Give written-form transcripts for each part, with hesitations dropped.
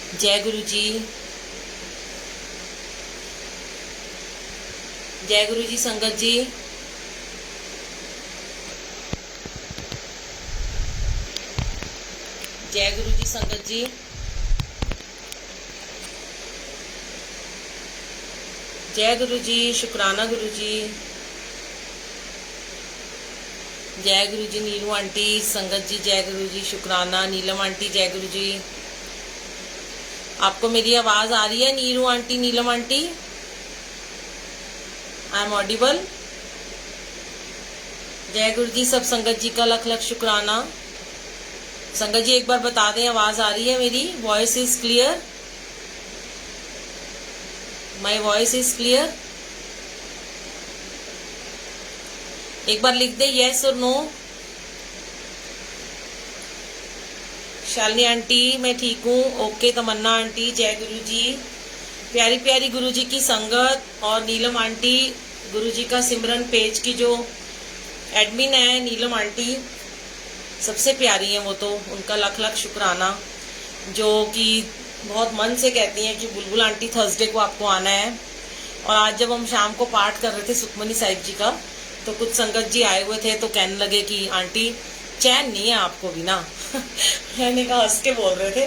जय गुरु जी। जय गुरु जी संगत जी। जय गुरु जी संगत जी। जय गुरु जी। शुक्राना गुरु जी। जय गुरु जी नीलू आंटी संगत जी। जय गुरु जी शुक्राना। नीलम आंटी जय गुरु जी। आपको मेरी आवाज आ रही है Neelu aunty, Neelam aunty? I am audible? जय गुरु जी। सब संगत जी का लख लख शुक्राना। संगत जी एक बार बता दें आवाज आ रही है मेरी? Voice is clear? My voice is clear? एक बार लिख दे यस और नो। शालिनी आंटी मैं ठीक हूँ। ओके तमन्ना आंटी जय गुरु जी। प्यारी प्यारी गुरु जी की संगत और नीलम आंटी गुरु जी का सिमरन पेज की जो एडमिन है नीलम आंटी, सबसे प्यारी हैं वो तो, उनका लख लख शुक्राना। जो कि बहुत मन से कहती हैं कि बुलबुल आंटी थर्सडे को आपको आना है। और आज जब हम शाम को पाठ कर रहे थे सुखमनी साहिब जी का, तो कुछ संगत जी आए हुए थे तो कहने लगे कि आंटी चैन नहीं है आपको भी ना। मैंने कहा, हंस के बोल रहे थे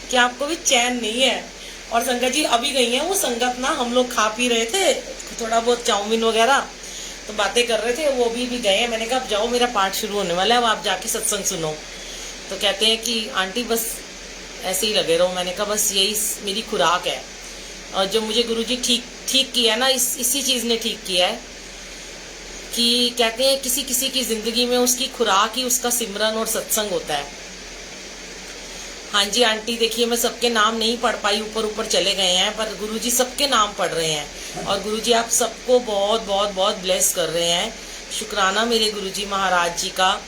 कि आपको भी चैन नहीं है। और संगत जी अभी गई हैं वो संगत ना, हम लोग खा पी रहे थे थोड़ा बहुत चाउमीन वगैरह, तो बातें कर रहे थे, वो भी गए हैं। मैंने कहा अब जाओ मेरा पाठ शुरू होने वाला है, अब आप जाके सत्संग सुनो। तो कहते हैं कि आंटी बस ऐसे ही लगे रहो। मैंने कहा बस यही मेरी खुराक है। और जो मुझे गुरुजी ठीक किया ना, इसी चीज ने ठीक किया है कि कहते हैं किसी किसी की जिंदगी में उसकी खुराक ही उसका सिमरन और सत्संग होता है। हाँ जी आंटी देखिए मैं सबके नाम नहीं पढ़ पाई, ऊपर ऊपर चले गए हैं, पर गुरुजी सबके नाम पढ़ रहे हैं। और गुरुजी आप सबको बहुत बहुत बहुत ब्लेस कर रहे हैं। शुक्राना मेरे गुरुजी महाराज जी का,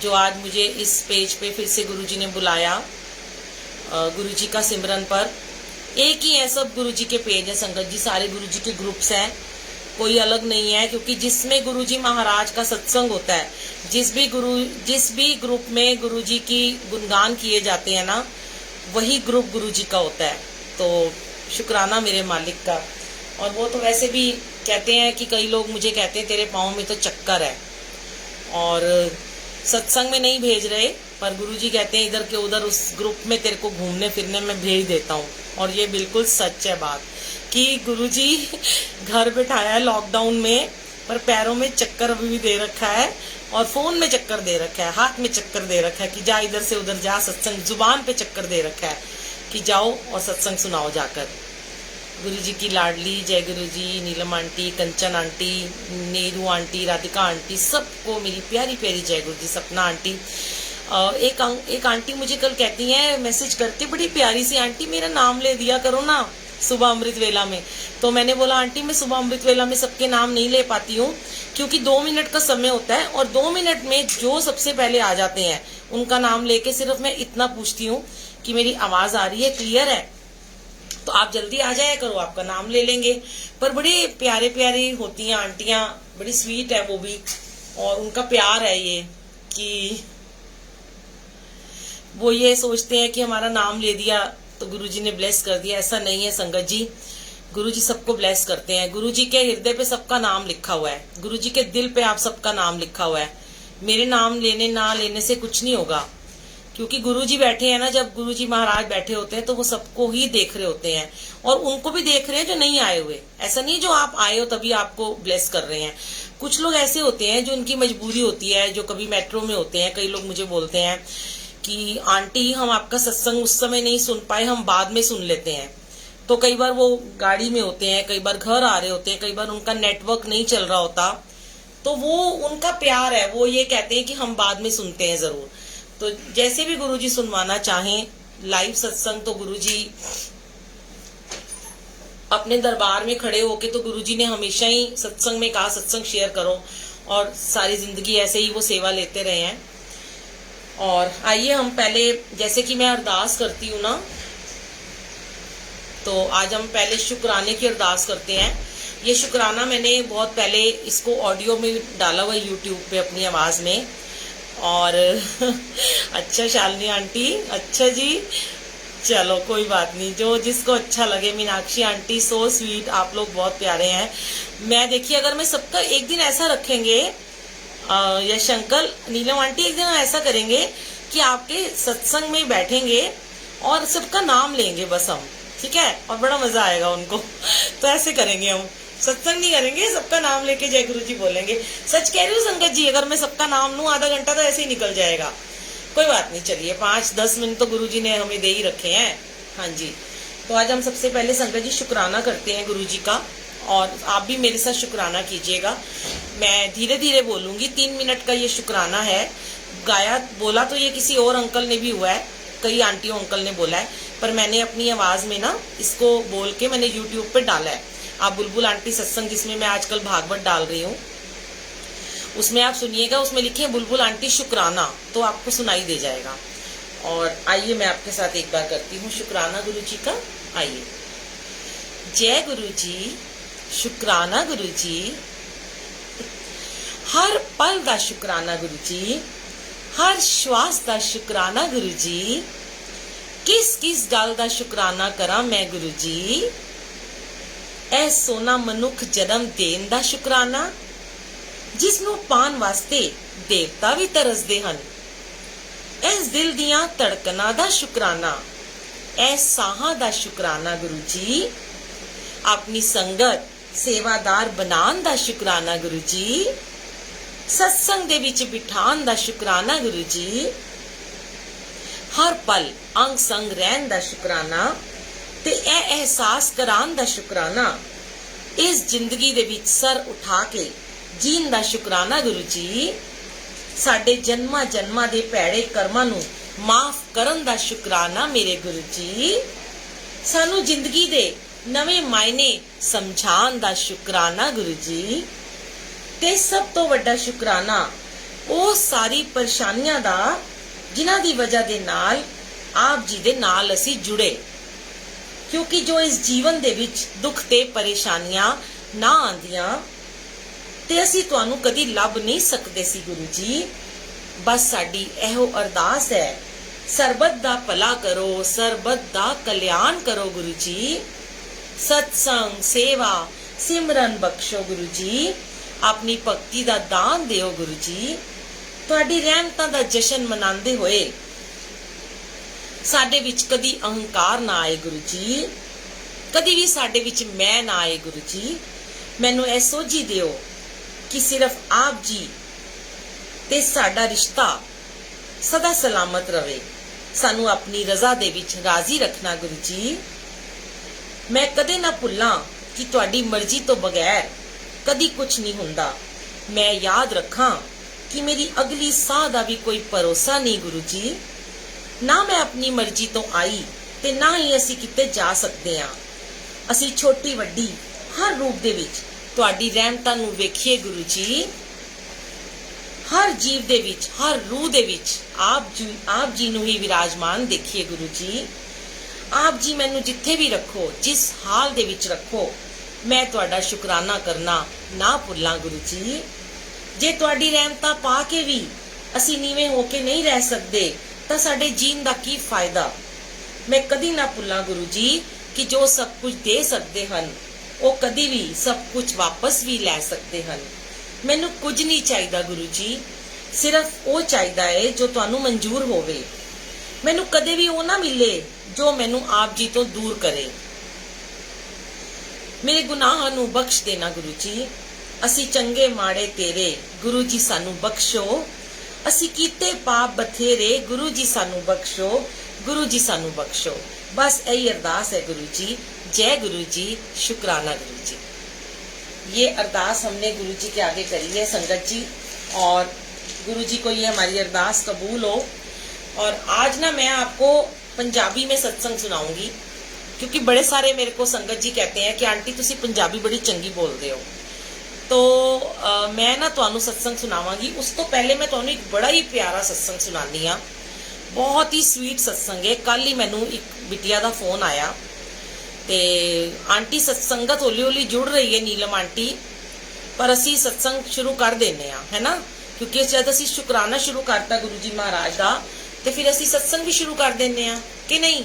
जो आज मुझे इस पेज पे फिर से गुरुजी ने बुलाया गुरुजी का सिमरन पर। एक ही है, सब गुरुजी के पेज है संगत जी, सारे गुरुजी के ग्रुप्स हैं, कोई अलग नहीं है। क्योंकि जिसमें गुरुजी महाराज का सत्संग होता है, जिस भी ग्रुप में गुरुजी की गुणगान किए जाते हैं ना, वही ग्रुप गुरुजी का होता है। तो शुक्राना मेरे मालिक का। और वो तो वैसे भी कहते हैं कि कई लोग मुझे कहते हैं तेरे पाँव में तो चक्कर है, और सत्संग में नहीं भेज रहे, पर गुरुजी कहते हैं इधर के उधर उस ग्रुप में तेरे को घूमने फिरने में भेज देता हूँ। और ये बिल्कुल सच है बात कि गुरुजी घर बैठाया है लॉकडाउन में, पर पैरों में चक्कर अभी भी दे रखा है, और फोन में चक्कर दे रखा है, हाथ में चक्कर दे रखा है कि जा इधर से उधर जा सत्संग, जुबान पे चक्कर दे रखा है कि जाओ और सत्संग सुनाओ जाकर। गुरुजी की लाडली जय Guruji, Neelam aunty, Kanchan aunty, Neeru aunty, Radhika aunty, सबको मेरी प्यारी प्यारी जय गुरुजी। सपना आंटी, एक आंटी मुझे कल कहती हैं मैसेज करके, बड़ी प्यारी सी आंटी मेरा नाम ले दिया करो ना सुबह अमृत वेला में। तो मैंने बोला आंटी मैं सुबह अमृत वेला में सबके नाम नहीं ले पाती हूँ, क्योंकि 2 मिनट का समय होता है, और 2 मिनट में जो सबसे पहले आ जाते हैं उनका नाम लेके सिर्फ मैं इतना पूछती हूँ कि मेरी आवाज आ रही है, क्लियर है, तो आप जल्दी आ जाया करो, आपका नाम ले लेंगे। पर बड़ी प्यारे प्यारी होती हैं आंटियां, बड़ी स्वीट है वो भी, और उनका प्यार है ये कि वो ये सोचते हैं कि हमारा नाम ले दिया तो गुरुजी ने ब्लेस कर दिया। ऐसा नहीं है संगत जी, गुरुजी सबको ब्लेस करते हैं। गुरुजी के हृदय पे सबका नाम लिखा हुआ है, गुरुजी के दिल पे आप सबका नाम लिखा हुआ है। मेरे नाम लेने ना लेने से कुछ नहीं होगा, क्योंकि गुरुजी बैठे हैं ना, जब गुरुजी महाराज बैठे होते हैं तो वो सबको ही देख रहे होते हैं, और उनको भी देख रहे हैं जो नहीं आए हुए। ऐसा नहीं जो आप आए हो तभी आपको ब्लेस कर रहे हैं। कुछ लोग ऐसे होते हैं जो उनकी मजबूरी होती है, जो कभी मेट्रो में होते हैं, कई लोग मुझे बोलते हैं कि आंटी हम आपका सत्संग उस समय नहीं सुन पाए, हम बाद में सुन लेते हैं। तो कई बार वो गाड़ी में होते हैं, कई बार घर आ रहे होते हैं, कई बार उनका नेटवर्क नहीं चल रहा होता, तो वो उनका प्यार है, वो ये कहते हैं कि हम बाद में सुनते हैं जरूर। तो जैसे भी गुरुजी सुनवाना चाहें लाइव सत्संग, तो गुरुजी अपने दरबार में खड़े होके, तो गुरुजी ने हमेशा ही सत्संग में कहा सत्संग शेयर करो, और सारी जिंदगी ऐसे ही वो सेवा लेते रहे हैं। और आइए हम पहले, जैसे कि मैं अरदास करती हूँ ना, तो आज हम पहले शुक्राने की अरदास करते हैं। ये शुक्राना मैंने बहुत पहले इसको ऑडियो में डाला हुआ यूट्यूब पे अपनी आवाज में। और अच्छा शालिनी आंटी, अच्छा जी, चलो कोई बात नहीं, जो जिसको अच्छा लगे। मीनाक्षी आंटी सो स्वीट, आप लोग बहुत प्यारे हैं। मैं देखिए अगर मैं सबका एक दिन ऐसा रखेंगे, यश अंकल, नीलम आंटी, एक दिन हम ऐसा करेंगे कि आपके सत्संग में बैठेंगे और सबका नाम लेंगे बस हम, ठीक है, और बड़ा मजा आएगा उनको। तो ऐसे करेंगे हम, सत्संग नहीं करेंगे, सबका नाम लेके जय गुरु जी बोलेंगे। सच कह रही हूँ संगत जी, अगर मैं सबका नाम लूं आधा घंटा तो ऐसे ही निकल जाएगा। कोई बात नहीं, चलिए 5-10 मिनट तो गुरु जी ने हमें दे ही रखे हैं। हाँ जी, तो आज हम सबसे पहले संगत जी शुक्राना करते हैं गुरु जी का, और आप भी मेरे साथ शुक्राना कीजिएगा। मैं धीरे धीरे बोलूंगी, 3 मिनट का ये शुक्राना है। गाया बोला तो ये किसी और अंकल ने भी हुआ है, कई आंटियों अंकल ने बोला है, पर मैंने अपनी आवाज में ना इसको बोल के मैंने यूट्यूब पे डाला है। आप बुलबुल आंटी सत्संग, जिसमें मैं आजकल भागवत डाल रही हूँ, उसमें आप सुनिएगा, उसमें लिखे हैं बुलबुल आंटी शुक्राना, तो आपको सुनाई दे जाएगा। और आइए मैं आपके साथ एक बार करती हूँ शुक्राना गुरु जी का। आइए। जय गुरु जी, शुक्राना गुरु जी, हर पल दा शुक्राना गुरु जी, हर श्वास दा शुक्राना गुरु जी, किस किस गल दा शुक्राना करा मैं गुरु जी, ऐ सोना मनुख जन्म देन दा शुक्राना, जिसनों पान वास्ते देवता भी तरसदे हन, इस दिल दियां धड़कनां दा शुक्राना, ऐ साहां दा शुक्राना गुरु जी, अपनी संगत सेवादार बनान दा शुक्राना गुरु जी, सत्संग दे विच बिठान दा शुक्राना गुरु जी, हर पल अंग संग रहन दा शुक्राना, ते ऐ एहसास करान दा शुक्राना, इस जिंदगी दे विच सर उठा के जीन दा शुक्राना गुरु जी, साडे जन्मा जन्मा दे भैड़े कर्मां नूं माफ करन दा शुक्राना मेरे गुरु जी, सानू जिंदगी दे नवे मायने समझान दा शुक्राना गुरु जी, ते सब तो वड्डा शुक्राना ओ सारी परेशानियां दा जिन्हां दी वजह दे नाल आप जी दे नाल असी जुड़े, क्योंकि जो इस जीवन दे विच दुख ते परेशानियां ना आंदियां ते असी तुहानू कदी लभ नहीं सकदे सी गुरु जी। बस साडी एहो अरदास है, सरबत दा भला करो, सरबत दा कल्याण करो गुरु जी, सत्संग सेवा सिमरन बख्शो गुरु जी, अपनी भक्ति दा दान दिओ गुरु जी, तुहाडी रहमतां दा जशन मनांदे होए साडे विच कदी अहंकार ना आए गुरु जी, कदी भी साडे विच मैं ना आए गुरु जी। मैनू ऐ सोझी दिओ कि सिर्फ आप जी ते साडा रिश्ता सदा सलामत रवे, सानू अपनी रजा दे विच राजी रखना गुरु जी। मैं कदे ना भुल्लां कि तुहाडी मर्जी तो बगैर कदी कुछ नहीं हुंदा। मैं याद रखां कि मेरी अगली साह दा भी कोई भरोसा नहीं गुरु जी। ना मैं अपनी मर्जी तो आई ते ना ही असी किते जा सकते हां। असी छोटी वड्डी हर रूप दे विच तुहाडी रहमतां नूं वेखीए गुरु जी। हर जीव दे विच, हर रूह दे विच आप जी नूं ही विराजमान देखिए गुरु जी। आप जी मैनू जिथे भी रखो, जिस हाल दे विच रखो, मैं तुहाडा शुकराना करना ना भुल्लां गुरु जी। जे तुहाडी रहमतां पा के भी असी नीवें होके नहीं रह सकते तां साडे जीण दा की फायदा। मैं कदी ना भुल्लां गुरु जी कि जो सब कुछ दे सकते हन वो कदी भी सब कुछ वापस भी लै सकते हन। मैनू कुछ नहीं चाहिदा गुरु जी, सिर्फ वो चाहिदा है जो तुहानू मंजूर होवे। मैनू कदे भी वो ना मिले जो मैनू आप जी तो दूर करे। मेरे गुनाहां नू बख्श देना गुरु जी। असी चंगे माड़े तेरे, गुरु जी सानू बख्शो। असी कीते पाप बथेरे, गुरु जी सानू बख्शो, गुरु जी सानू बख्शो। बस यही अरदास है गुरु जी। जय गुरु जी, शुक्राना गुरु जी। ये अरदास हमने गुरु जी के आगे करी है संगत जी, और गुरु जी को ये हमारी अरदास कबूल हो। और आज ना मैं आपको पंजाबी में सत्संग सुनाऊंगी, क्योंकि बड़े सारे मेरे को संगत जी कहते हैं कि आंटी तुसी पंजाबी बड़ी चंगी बोलते हो। तो मैं ना तुहानू सत्संग सुनावांगी। उस तो पहले मैं तुहानू एक बड़ा ही प्यारा सत्संग सुनानी हाँ। बहुत ही स्वीट सत्संग है। कल ही मैनू एक बिटिया का फोन आया ते आंटी सत्संगत हौली हौली जुड़ रही है नीलम आंटी, पर असी सत्संग शुरू कर देने है ना, क्योंकि जब असी शुकराना शुरू करता गुरु जी महाराज का तो फिर असी सत्संग भी शुरू कर देने कि नहीं।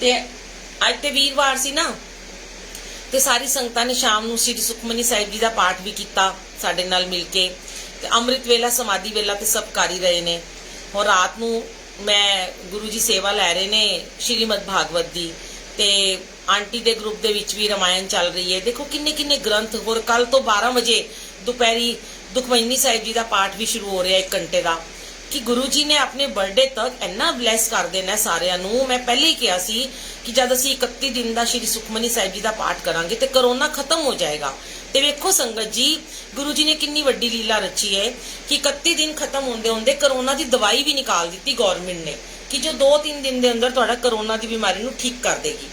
ਤੇ ਅੱਜ ਤੇ ਵੀਰਵਾਰ ਸੀ ਨਾ, ਤੇ ਸਾਰੀ ਸੰਗਤਾਂ ਨੇ ਸ਼ਾਮ ਨੂੰ ਸ੍ਰੀ ਸੁਖਮਨੀ ਸਾਹਿਬ ਜੀ ਦਾ ਪਾਠ ਵੀ ਕੀਤਾ ਸਾਡੇ ਨਾਲ ਮਿਲ ਕੇ। ਤੇ ਅੰਮ੍ਰਿਤ ਵੇਲਾ, ਸਮਾਧੀ ਵੇਲਾ ਤੇ ਸਭ ਕਰ ਹੀ ਰਹੇ ਨੇ। और रात ਨੂੰ ਮੈਂ ਗੁਰੂ ਜੀ ਸੇਵਾ ਲੈ ਰਹੇ ਨੇ ਸ਼੍ਰੀਮਦ ਭਾਗਵਤ ਦੀ, ਤੇ ਆਂਟੀ ਦੇ ਗਰੁੱਪ ਦੇ ਵਿੱਚ ਵੀ ਰਮਾਇਣ ਚੱਲ ਰਹੀ ਹੈ। ਦੇਖੋ ਕਿੰਨੇ ਕਿੰਨੇ ਗ੍ਰੰਥ। ਹੋਰ ਕੱਲ ਤੋਂ 12 ਵਜੇ ਦੁਪਹਿਰੀ ਦੁਖਮਨੀ ਸਾਹਿਬ ਜੀ ਦਾ ਪਾਠ ਵੀ ਸ਼ੁਰੂ ਹੋ ਰਿਹਾ 1 ਘੰਟੇ ਦਾ। ਕਿ ਗੁਰੂ ਜੀ ਨੇ ਆਪਣੇ ਬਰਥਡੇ ਤੱਕ ਇੰਨਾ ਬਲੈਸ ਕਰ ਦੇਣਾ ਸਾਰਿਆਂ ਨੂੰ। ਮੈਂ ਪਹਿਲੇ ਹੀ ਕਿਹਾ ਸੀ ਕਿ ਜਦ ਅਸੀਂ 31 ਦਿਨ ਦਾ ਸ਼੍ਰੀ ਸੁਖਮਨੀ ਸਾਹਿਬ ਜੀ ਦਾ ਪਾਠ ਕਰਾਂਗੇ ਤੇ ਕਰੋਨਾ ਖਤਮ ਹੋ ਜਾਏਗਾ। ਤੇ ਵੇਖੋ ਸੰਗਤ ਜੀ, ਗੁਰੂ ਜੀ ਨੇ ਕਿੰਨੀ ਵੱਡੀ ਲੀਲਾ ਰਚੀ ਹੈ ਕਿ 31 ਦਿਨ ਖਤਮ ਹੁੰਦੇ ਹੁੰਦੇ ਕਰੋਨਾ ਦੀ ਦਵਾਈ ਵੀ ਨਿਕਾਲ ਦਿੱਤੀ ਗਵਰਨਮੈਂਟ ਨੇ, ਕਿ ਜੋ 2-3 ਦਿਨ ਦੇ ਅੰਦਰ ਤੁਹਾਡਾ ਕਰੋਨਾ ਦੀ ਬਿਮਾਰੀ ਨੂੰ ਠੀਕ ਕਰ ਦੇਗੀ।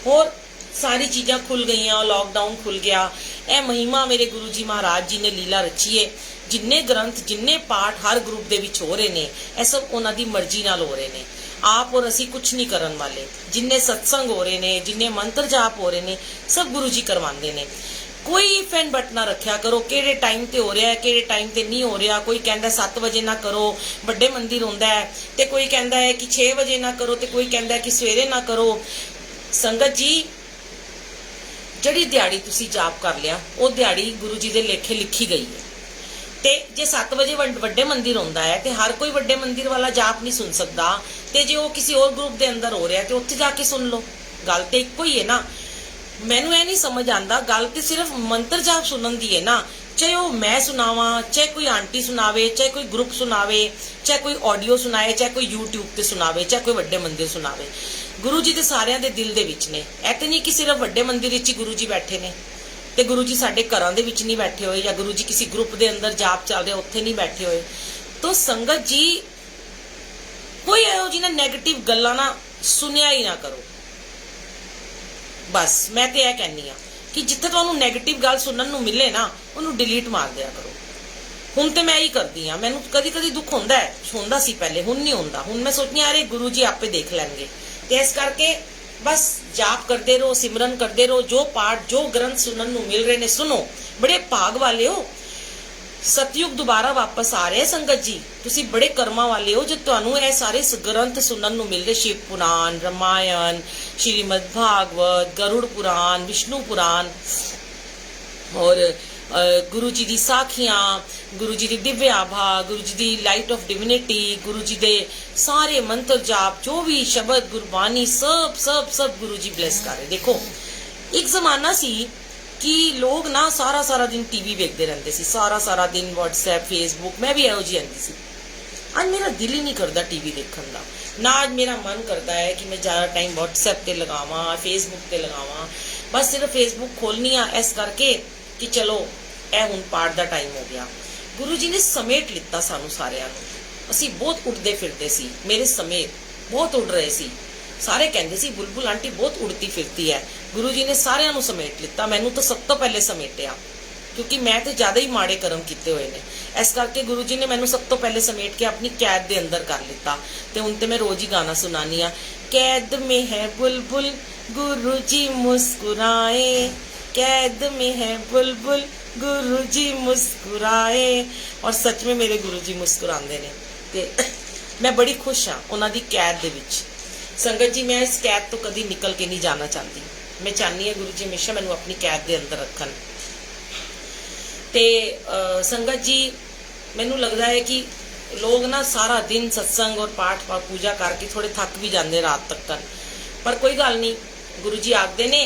ਹੋਰ ਸਾਰੀ ਚੀਜ਼ਾਂ ਖੁੱਲ ਗਈਆਂ, ਲॉकडाउन खुल गया। ਇਹ ਮਹਿਮਾ ਮੇਰੇ ਗੁਰੂ ਜੀ ਮਹਾਰਾਜ ਜੀ ਨੇ ਲੀਲਾ ਰਚੀ ਹੈ। ਜਿੰਨੇ ਗ੍ਰੰਥ, ਜਿੰਨੇ ਪਾਠ ਹਰ ਗਰੁੱਪ ਦੇ ਵਿੱਚ ਹੋ ਰਹੇ ਨੇ, ਇਹ ਸਭ ਉਹਨਾਂ ਦੀ ਮਰਜ਼ੀ ਨਾਲ ਹੋ ਰਹੇ ਨੇ। ਆਪ ਔਰ ਅਸੀਂ ਕੁਝ ਨਹੀਂ ਕਰਨ ਵਾਲੇ। ਜਿੰਨੇ ਸਤਸੰਗ ਹੋ ਰਹੇ ਨੇ, ਜਿੰਨੇ ਮੰਤਰ ਜਾਪ ਹੋ ਰਹੇ ਨੇ, ਸਭ ਗੁਰੂ ਜੀ ਕਰਵਾਉਂਦੇ ਨੇ। ਕੋਈ ਫੈਨ ਬਟ ਨਾ ਰੱਖਿਆ ਕਰੋ ਕਿਹੜੇ ਟਾਈਮ ਤੇ ਹੋ ਰਿਹਾ ਹੈ, ਕਿਹੜੇ ਟਾਈਮ ਤੇ ਨਹੀਂ ਹੋ ਰਿਹਾ। ਕੋਈ ਕਹਿੰਦਾ 7 ਵਜੇ ਨਾ ਕਰੋ, ਵੱਡੇ ਮੰਦਿਰ ਹੁੰਦਾ ਹੈ, ਤੇ ਕੋਈ ਕਹਿੰਦਾ ਹੈ ਕਿ 6 ਵਜੇ ਨਾ ਕਰੋ, ਤੇ ਕੋਈ ਕਹਿੰਦਾ ਹੈ ਕਿ ਸਵੇਰੇ ਨਾ ਕਰੋ। ਸੰਗਤ ਜੀ, ਜਿਹੜੀ ਦਿਹਾੜੀ ਤੁਸੀਂ ਜਾਪ ਕਰ ਲਿਆ, ਉਹ ਦਿਹਾੜੀ ਗੁਰੂ ਜੀ ਦੇ ਲੇਖੇ ਲਿਖੀ ਗਈ ਹੈ। ਤੇ ਜੇ 7 ਵਜੇ ਵੱਡੇ ਮੰਦਿਰ ਹੁੰਦਾ ਹੈ ਤੇ ਹਰ ਕੋਈ ਵੱਡੇ ਮੰਦਿਰ ਵਾਲਾ ਜਾਪ ਨਹੀਂ ਸੁਣ ਸਕਦਾ, ਤੇ ਜੇ ਉਹ ਕਿਸੇ ਹੋਰ ਗਰੁੱਪ ਦੇ ਅੰਦਰ ਹੋ ਰਿਹਾ ਤੇ ਉੱਥੇ ਜਾ ਕੇ ਸੁਣ ਲਓ। ਗੱਲ ਤੇ ਇੱਕੋ ਹੀ ਹੈ ਨਾ। ਮੈਨੂੰ ਇਹ ਨਹੀਂ ਸਮਝ ਆਉਂਦਾ, ਗੱਲ ਤੇ ਸਿਰਫ ਮੰਤਰ ਜਾਪ ਸੁਣਨ ਦੀ ਹੈ ਨਾ। ਚਾਹੇ ਉਹ ਮੈਂ ਸੁਣਾਵਾਂ, ਚਾਹੇ ਕੋਈ ਆਂਟੀ ਸੁਣਾਵੇ, ਚਾਹੇ ਕੋਈ ਗਰੁੱਪ ਸੁਣਾਵੇ, ਚਾਹੇ ਕੋਈ ਆਡੀਓ ਸੁਣਾਏ, ਚਾਹੇ ਕੋਈ YouTube ਤੇ ਸੁਣਾਵੇ, ਚਾਹੇ ਕੋਈ ਵੱਡੇ ਮੰਦਿਰ ਸੁਣਾਵੇ। ਗੁਰੂ ਜੀ ਤੇ ਸਾਰਿਆਂ ਦੇ ਦਿਲ ਦੇ ਵਿੱਚ ਨੇ। ਇਹ ਤੇ ਨਹੀਂ ਕਿ ਸਿਰਫ ਵੱਡੇ ਮੰਦਿਰ ਵਿੱਚ ਹੀ ਗੁਰੂ ਜੀ ਬੈਠੇ ਨੇ, ਤੇ ਗੁਰੂ ਜੀ ਸਾਡੇ ਘਰਾਂ ਦੇ ਵਿੱਚ ਨਹੀਂ ਬੈਠੇ ਹੋਏ, ਜਾਂ ਗੁਰੂ ਜੀ ਕਿਸੇ ਗਰੁੱਪ ਦੇ ਅੰਦਰ ਜਾਪ ਚੱਲ ਰਿਹਾ ਉੱਥੇ ਨਹੀਂ ਬੈਠੇ ਹੋਏ। ਤਾਂ ਸੰਗਤ ਜੀ, ਕੋਈ ਇਹੋ ਜਿਹੀ ਨਾ ਨੈਗੇਟਿਵ ਗੱਲਾਂ ਨਾ ਸੁਣਿਆ ਹੀ ਨਾ ਕਰੋ। ਬਸ ਮੈਂ ਤੇ ਇਹ ਕਹਿੰਨੀ ਆ ਕਿ ਜਿੱਥੇ ਤੁਹਾਨੂੰ ਨੈਗੇਟਿਵ ਗੱਲ ਸੁਣਨ ਨੂੰ ਮਿਲੇ ਨਾ, ਉਹਨੂੰ ਡਿਲੀਟ ਮਾਰ ਦਿਆ ਕਰੋ। ਹੁਣ ਤੇ ਮੈਂ ਹੀ ਕਰਦੀ ਆ। ਮੈਨੂੰ ਕਦੀ ਕਦੀ ਦੁੱਖ ਹੁੰਦਾ ਹੈ, ਹੁੰਦਾ ਸੀ ਪਹਿਲੇ, ਹੁਣ ਨਹੀਂ ਹੁੰਦਾ। ਹੁਣ ਮੈਂ ਸੋਚਦੀ ਆ, ਅਰੇ ਗੁਰੂ ਜੀ ਆਪੇ ਦੇਖ ਲੈਣਗੇ। ਤੇ ਇਸ ਕਰਕੇ बस जाप करते रहो, सिमरन करते रहो। जो पाठ, जो ग्रंथ सुनन नूं मिल रहे ने, सुनो। बड़े भाग वाले हो। सतयुग दोबारा वापस आ रहे हैं संगत जी। तुसी बड़े कर्मा वाले हो जो तुहानू ये सारे ग्रंथ सुनन नूं मिल रहे। शिव पुराण, रामायण, श्रीमद भागवत, गरुड़ पुराण, विष्णु पुराण, और गुरु जी दी साखियां, गुरु जी दी दिव्य आभा, गुरु जी दी लाइट ऑफ डिविनिटी, गुरु जी दे सारे मंत्र जाप, जो भी शब्द गुरबानी, सब सब सब गुरु जी ब्लेस कर रहे। देखो एक जमाना सी कि लोग ना सारा सारा दिन टीवी देखते रहते सी, सारा सारा दिन व्हाट्सएप, फेसबुक। मैं भी इहो जी आंदी सी। आज मेरा दिल ही नहीं करता टीवी देखने का ना। आज मेरा मन करता है कि मैं ज़्यादा टाइम व्हाट्सएप ते लगावां, फेसबुक ते लगावां। बस सिर्फ फेसबुक खोलनी आ इस करके कि चलो ਇਹ ਹੁਣ ਪਾਠ ਦਾ ਟਾਈਮ ਹੋ ਗਿਆ। ਗੁਰੂ ਜੀ ਨੇ ਸਮੇਟ ਲਿੱਤਾ ਸਾਨੂੰ ਸਾਰਿਆਂ ਨੂੰ। ਅਸੀਂ ਬਹੁਤ ਉੱਡਦੇ ਫਿਰਦੇ ਸੀ, ਮੇਰੇ ਸਮੇਤ ਬਹੁਤ ਉੱਡ ਰਹੇ ਸੀ। ਸਾਰੇ ਕਹਿੰਦੇ ਸੀ ਬੁਲਬੁਲ ਆਂਟੀ ਬਹੁਤ ਉੜਤੀ ਫਿਰਦੀ ਹੈ। ਗੁਰੂ ਜੀ ਨੇ ਸਾਰਿਆਂ ਨੂੰ ਸਮੇਟ ਲਿੱਤਾ। ਮੈਨੂੰ ਤਾਂ ਸਭ ਤੋਂ ਪਹਿਲੇ ਸਮੇਟਿਆ, ਕਿਉਂਕਿ ਮੈਂ ਤੇ ਜ਼ਿਆਦਾ ਹੀ ਮਾੜੇ ਕਰਮ ਕੀਤੇ ਹੋਏ ਨੇ। ਇਸ ਕਰਕੇ ਗੁਰੂ ਜੀ ਨੇ ਮੈਨੂੰ ਸਭ ਤੋਂ ਪਹਿਲੇ ਸਮੇਟ ਕੇ ਆਪਣੀ ਕੈਦ ਦੇ ਅੰਦਰ ਕਰ ਲਿੱਤਾ। ਤੇ ਹੁਣ ਤੇ ਮੈਂ ਰੋਜ਼ ਹੀ ਗਾਣਾ ਸੁਣਾਨੀ ਆ, कैद में है बुलबुल गुरु जी मुस्कुराए, कैद में है बुलबुल गुरु जी मुस्कुराए। और सच में मेरे गुरु जी मुस्कुराते ने, ते मैं बड़ी खुश हाँ उन्हां दी कैद दे विच। संगत जी, मैं इस कैद तो कदी निकल के नहीं जाना चाहती। मैं चाहनी हाँ गुरु जी हमेशा मैनू अपनी कैद दे अंदर रखन। ते संगत जी, मैनू लगता है कि लोग ना सारा दिन सत्संग और पाठ पूजा करके थोड़े थक भी जाते रात तक, पर कोई गल नहीं। गुरु जी आखते ने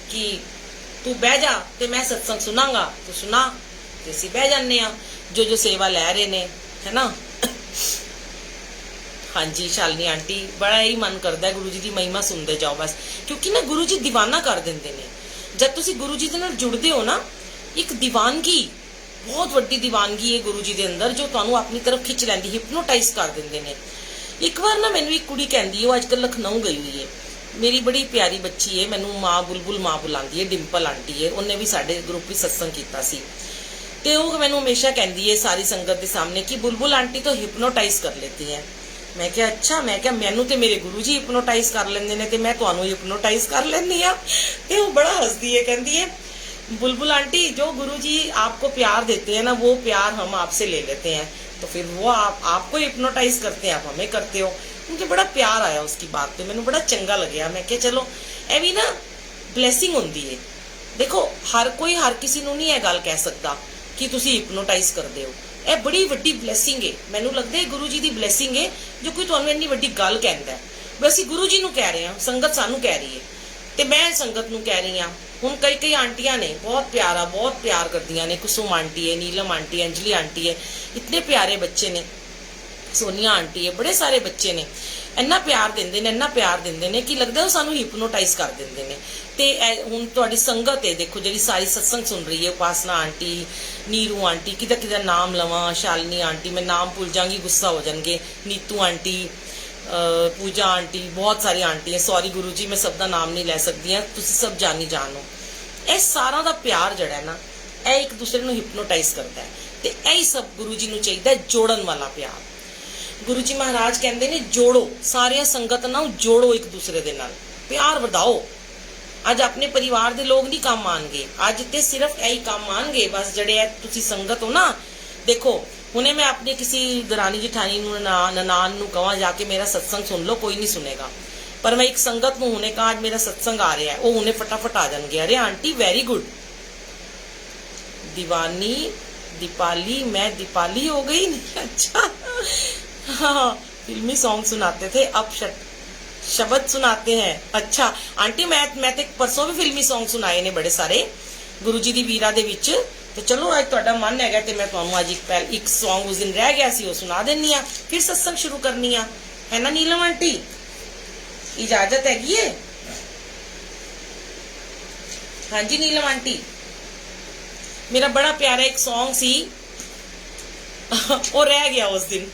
कि तू बह जा ते मैं सत्संग सुनांगा, तू सुना, ते असीं बह जाने आ जो जो सेवा लै रहे ने, है ना। हाँ जी शालिनी आंटी, बड़ा ही मन करता है गुरु जी की महिमा सुनते जाओ बस, क्योंकि ना गुरु जी दीवाना कर देंगे ने। जब तुसीं गुरु जी दे नाल जुड़दे हो ना, एक दीवानगी, बहुत वड्डी दीवानगी है गुरु जी दे अंदर, जो तुहानू अपनी तरफ खिंच लैंदी, हिपनोटाइज कर देंगे ने। एक बार ना मैनू एक कुड़ी कहंदी, वो अजकल लखनऊ गई हुई है, मेरी बड़ी प्यारी बच्ची है, मैनू माँ बुलबुल माँ बुलाती है, डिंपल आंटी है। उन्हें भी साडे ग्रुप में सत्संग किया सी, ते वो मैनू हमेशा कहती है सारी संगत के सामने कि बुलबुल आंटी तो हिपनोटाइज कर लेती है। मैं क्या अच्छा, मैं क्या मैनू तो मेरे गुरु जी हिपनोटाइज कर लेंदे ने, ते मैं तुहानू हिपनोटाइज कर लैंदी आ। ते वो बड़ा हसदी है, कहती है बुलबुल आंटी जो गुरु जी आपको प्यार देते हैं ना, वो प्यार हम आपसे ले लेते हैं। तो फिर वो आपको हिप्नोटाइज करते हैं, आप हमें करते हो। मुझे बड़ा प्यार आया उसकी बात पे, मैंने बड़ा चंगा लग्या। मैं क्या चलो ਇਹ ਵੀ ना ब्लैसिंग होंदी है। देखो हर कोई हर किसी ਨੂੰ नहीं ਇਹ ਗੱਲ ਕਹਿ ਸਕਦਾ कि ਤੁਸੀਂ हिप्नोटाइज ਕਰਦੇ ਹੋ। ਇਹ ਬੜੀ ਵੱਡੀ ਬਲੇਸਿੰਗ ਹੈ, ਮੈਨੂੰ ਲੱਗਦਾ ਹੈ ਗੁਰੂ ਜੀ ਦੀ ਬਲੇਸਿੰਗ ਹੈ ਜੋ ਕੋਈ ਤੁਹਾਨੂੰ ਇੰਨੀ ਵੱਡੀ ਗੱਲ ਕਹਿੰਦਾ ਹੈ। ਅਸੀਂ ਗੁਰੂ ਜੀ ਨੂੰ ਕਹਿ ਰਹੇ ਹਾਂ, ਸੰਗਤ ਸਾਨੂੰ ਕਹਿ ਰਹੀ ਹੈ ਤੇ ਮੈਂ ਸੰਗਤ ਨੂੰ ਕਹਿ ਰਹੀ ਹਾਂ। ਹੁਣ ਕਈ ਆਂਟੀਆਂ ਨੇ ਬਹੁਤ ਪਿਆਰ ਕਰਦੀਆਂ ਨੇ, ਕੁਸੁਮ ਆਂਟੀ ਹੈ, ਨੀਲਮ ਆਂਟੀ, ਅੰਜਲੀ ਆਂਟੀ ਹੈ, इतने प्यारे बच्चे ने, सोनिया आंटी है, बड़े सारे बच्चे ने ਇੰਨਾ ਪਿਆਰ ਦਿੰਦੇ ਨੇ, ਇੰਨਾ ਪਿਆਰ ਦਿੰਦੇ ਨੇ ਕਿ ਲੱਗਦਾ ਉਹ ਸਾਨੂੰ ਹਿਪਨੋਟਾਈਜ਼ ਕਰ ਦਿੰਦੇ ਨੇ। ਤੇ ਹੁਣ ਤੁਹਾਡੀ ਸੰਗਤ ਹੈ ਦੇਖੋ ਜਿਹੜੀ ਸਾਰੀ ਸਤਸੰਗ ਸੁਣ ਰਹੀ ਹੈ, ਉਪਾਸਨਾ ਆਂਟੀ, ਨੀਰੂ ਆਂਟੀ, ਕਿਹਦਾ ਨਾਮ ਲਵਾਂ, ਸ਼ਾਲਿਨੀ ਆਂਟੀ, ਮੈਂ ਨਾਮ ਭੁੱਲ ਜਾਵਾਂਗੀ, ਗੁੱਸਾ ਹੋ ਜਾਣਗੇ, ਨੀਤੂ ਆਂਟੀ, पूजा आंटी, बहुत सारी आंटी है, सॉरी गुरु जी मैं सब का नाम नहीं लै सकती हाँ, तुसी सब जानी जानो। यह सारा का प्यार जड़ा है ना, यह एक दूसरे को हिप्नोटाइज करता है। तो यही सब गुरु जी को चाहिए, जोड़न वाला प्यार। गुरु जी महाराज कहते हैं जोड़ो, सारिया संगत ना जोड़ो, एक दूसरे के नाल प्यार वधाओ। अज अपने परिवार के लोग नहीं काम आएंगे, अज तो सिर्फ यही काम आएंगे बस जड़े तुसी संगत हो ना। देखो हुणे मैं अपने किसी दरानी जिठानी ननान नूं कहां जाके मेरा सत्संग सुन लो, कोई नहीं सुनेगा। पर मैं एक संगत नूं हुणे कहां आज मेरा सत्संग आ रहा है, वो हुणे फटाफट आ जाएंगे, अरे आंटी वेरी गुड। दीवानी दीपाली, मैं दीपाली हो गई अच्छा। हाँ, फिल्मी सॉन्ग सुनाते थे, अब शब्द सुनाते हैं। अच्छा आंटी मैं तो परसों भी फिल्मी सॉन्ग सुनाए ने बड़े सारे गुरु जी दी वीरा दे विच। तो चलो अज तुहाडा मन है तो मैं तुहानूं अज एक सॉन्ग उस दिन रह गया सी वो सुना देनी आ, फिर सत्संग शुरू करनी आ, है ना नीलम आंटी? इजाजत हैगी है? हाँ जी नीलम आंटी, मेरा बड़ा प्यारा एक सॉन्ग सी वो रह गया उस दिन,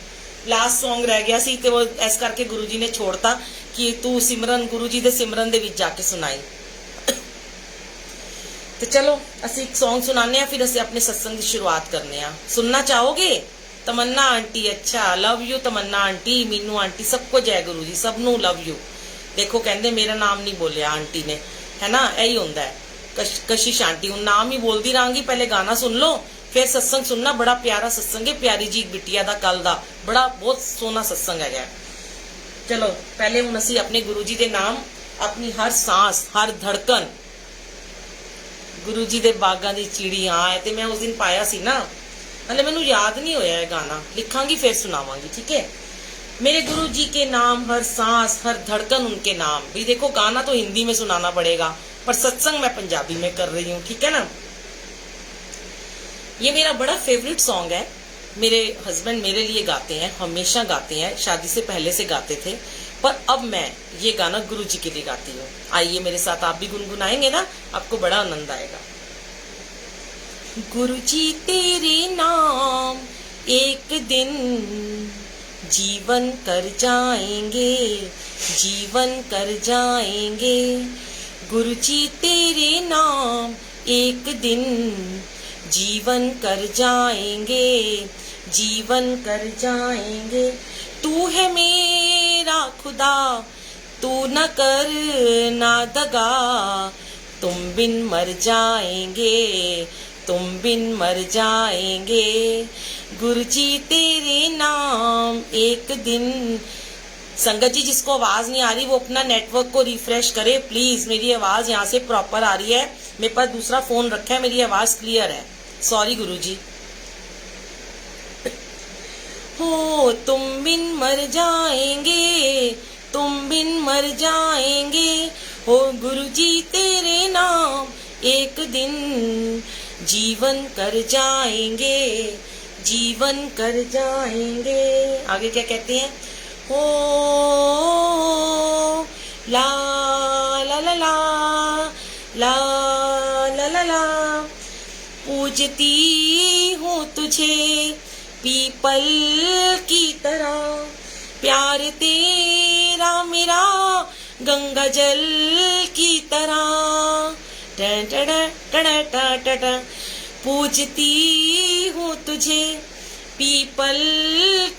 लास्ट सॉन्ग रह गया सी, तो वो इस करके गुरु जी ने छोड़ता कि तू सिमरन गुरु जी दे सिमरन दे विच जाके सुनाई। तो चलो असी एक सॉन्ग सुनाने, फिर असी अपने सत्संग की शुरुआत करने। सुनना चाहोगे? तमन्ना आंटी, अच्छा love you Tamanna aunty, Meenu aunty, सबको जय गुरु जी, सबनू लव यू। देखो कहते मेरा नाम नहीं बोलिया आंटी ने, है ना, यही होंदा है। कशिश आंटी, हूँ नाम ही बोलती रहांगी, पहले गाना सुन लो फिर सत्संग सुनना। बड़ा प्यारा सत्संग है, प्यारी जी बिटिया दा कल दा बड़ा बहुत सोहना सत्संग है। चलो पहले हूँ असी अपने गुरु जी के नाम, अपनी हर सांस हर धड़कन गुरु जी दे बागां दी चिड़ी। हाँ है तो मैं उस दिन पाया सी ना, हले मैनू याद नहीं होया है गाना, लिखांगी फिर सुनावांगी, ठीक है। मेरे गुरु जी के नाम, हर सांस हर धड़कन उनके नाम। भी देखो गाना तो हिंदी में सुनाना पड़ेगा, पर सत्संग मैं पंजाबी में कर रही हूँ, ठीक है ना। ये मेरा बड़ा फेवरेट सॉन्ग है, मेरे हस्बैंड मेरे लिए गाते हैं, हमेशा गाते हैं, शादी से पहले से गाते थे, पर अब मैं ये गाना गुरु जी के लिए गाती हूँ। आइए मेरे साथ आप भी गुनगुनाएंगे ना, आपको बड़ा आनंद आएगा। गुरु जी तेरे नाम एक दिन जीवन कर जाएंगे, जीवन कर जाएंगे। गुरु जी तेरे नाम एक दिन जीवन कर जाएंगे, जीवन कर जाएंगे। तू है मेरा खुदा, तू न कर ना दगा, तुम बिन मर जाएंगे, तुम बिन मर जाएंगे। गुरु जी तेरे नाम एक दिन। संगत जी जिसको आवाज नहीं आ रही वो अपना नेटवर्क को रिफ्रेश करे प्लीज। मेरी आवाज यहाँ से प्रॉपर आ रही है, मेरे पास दूसरा फोन रखा है, मेरी आवाज क्लियर है, सॉरी गुरु जी। हो तुम बिन मर जाएंगे, तुम बिन मर जाएंगे, हो गुरु जी तेरे नाम एक दिन जीवन कर जाएंगे, जीवन कर जाएंगे। आगे क्या कहते हैं? हो ला ला ला ला ला ला ला ला। पूजती हूँ तुझे पीपल की तरह, प्यार तेरा मेरा गंगा जल की तरह। पूजती हूँ तुझे पीपल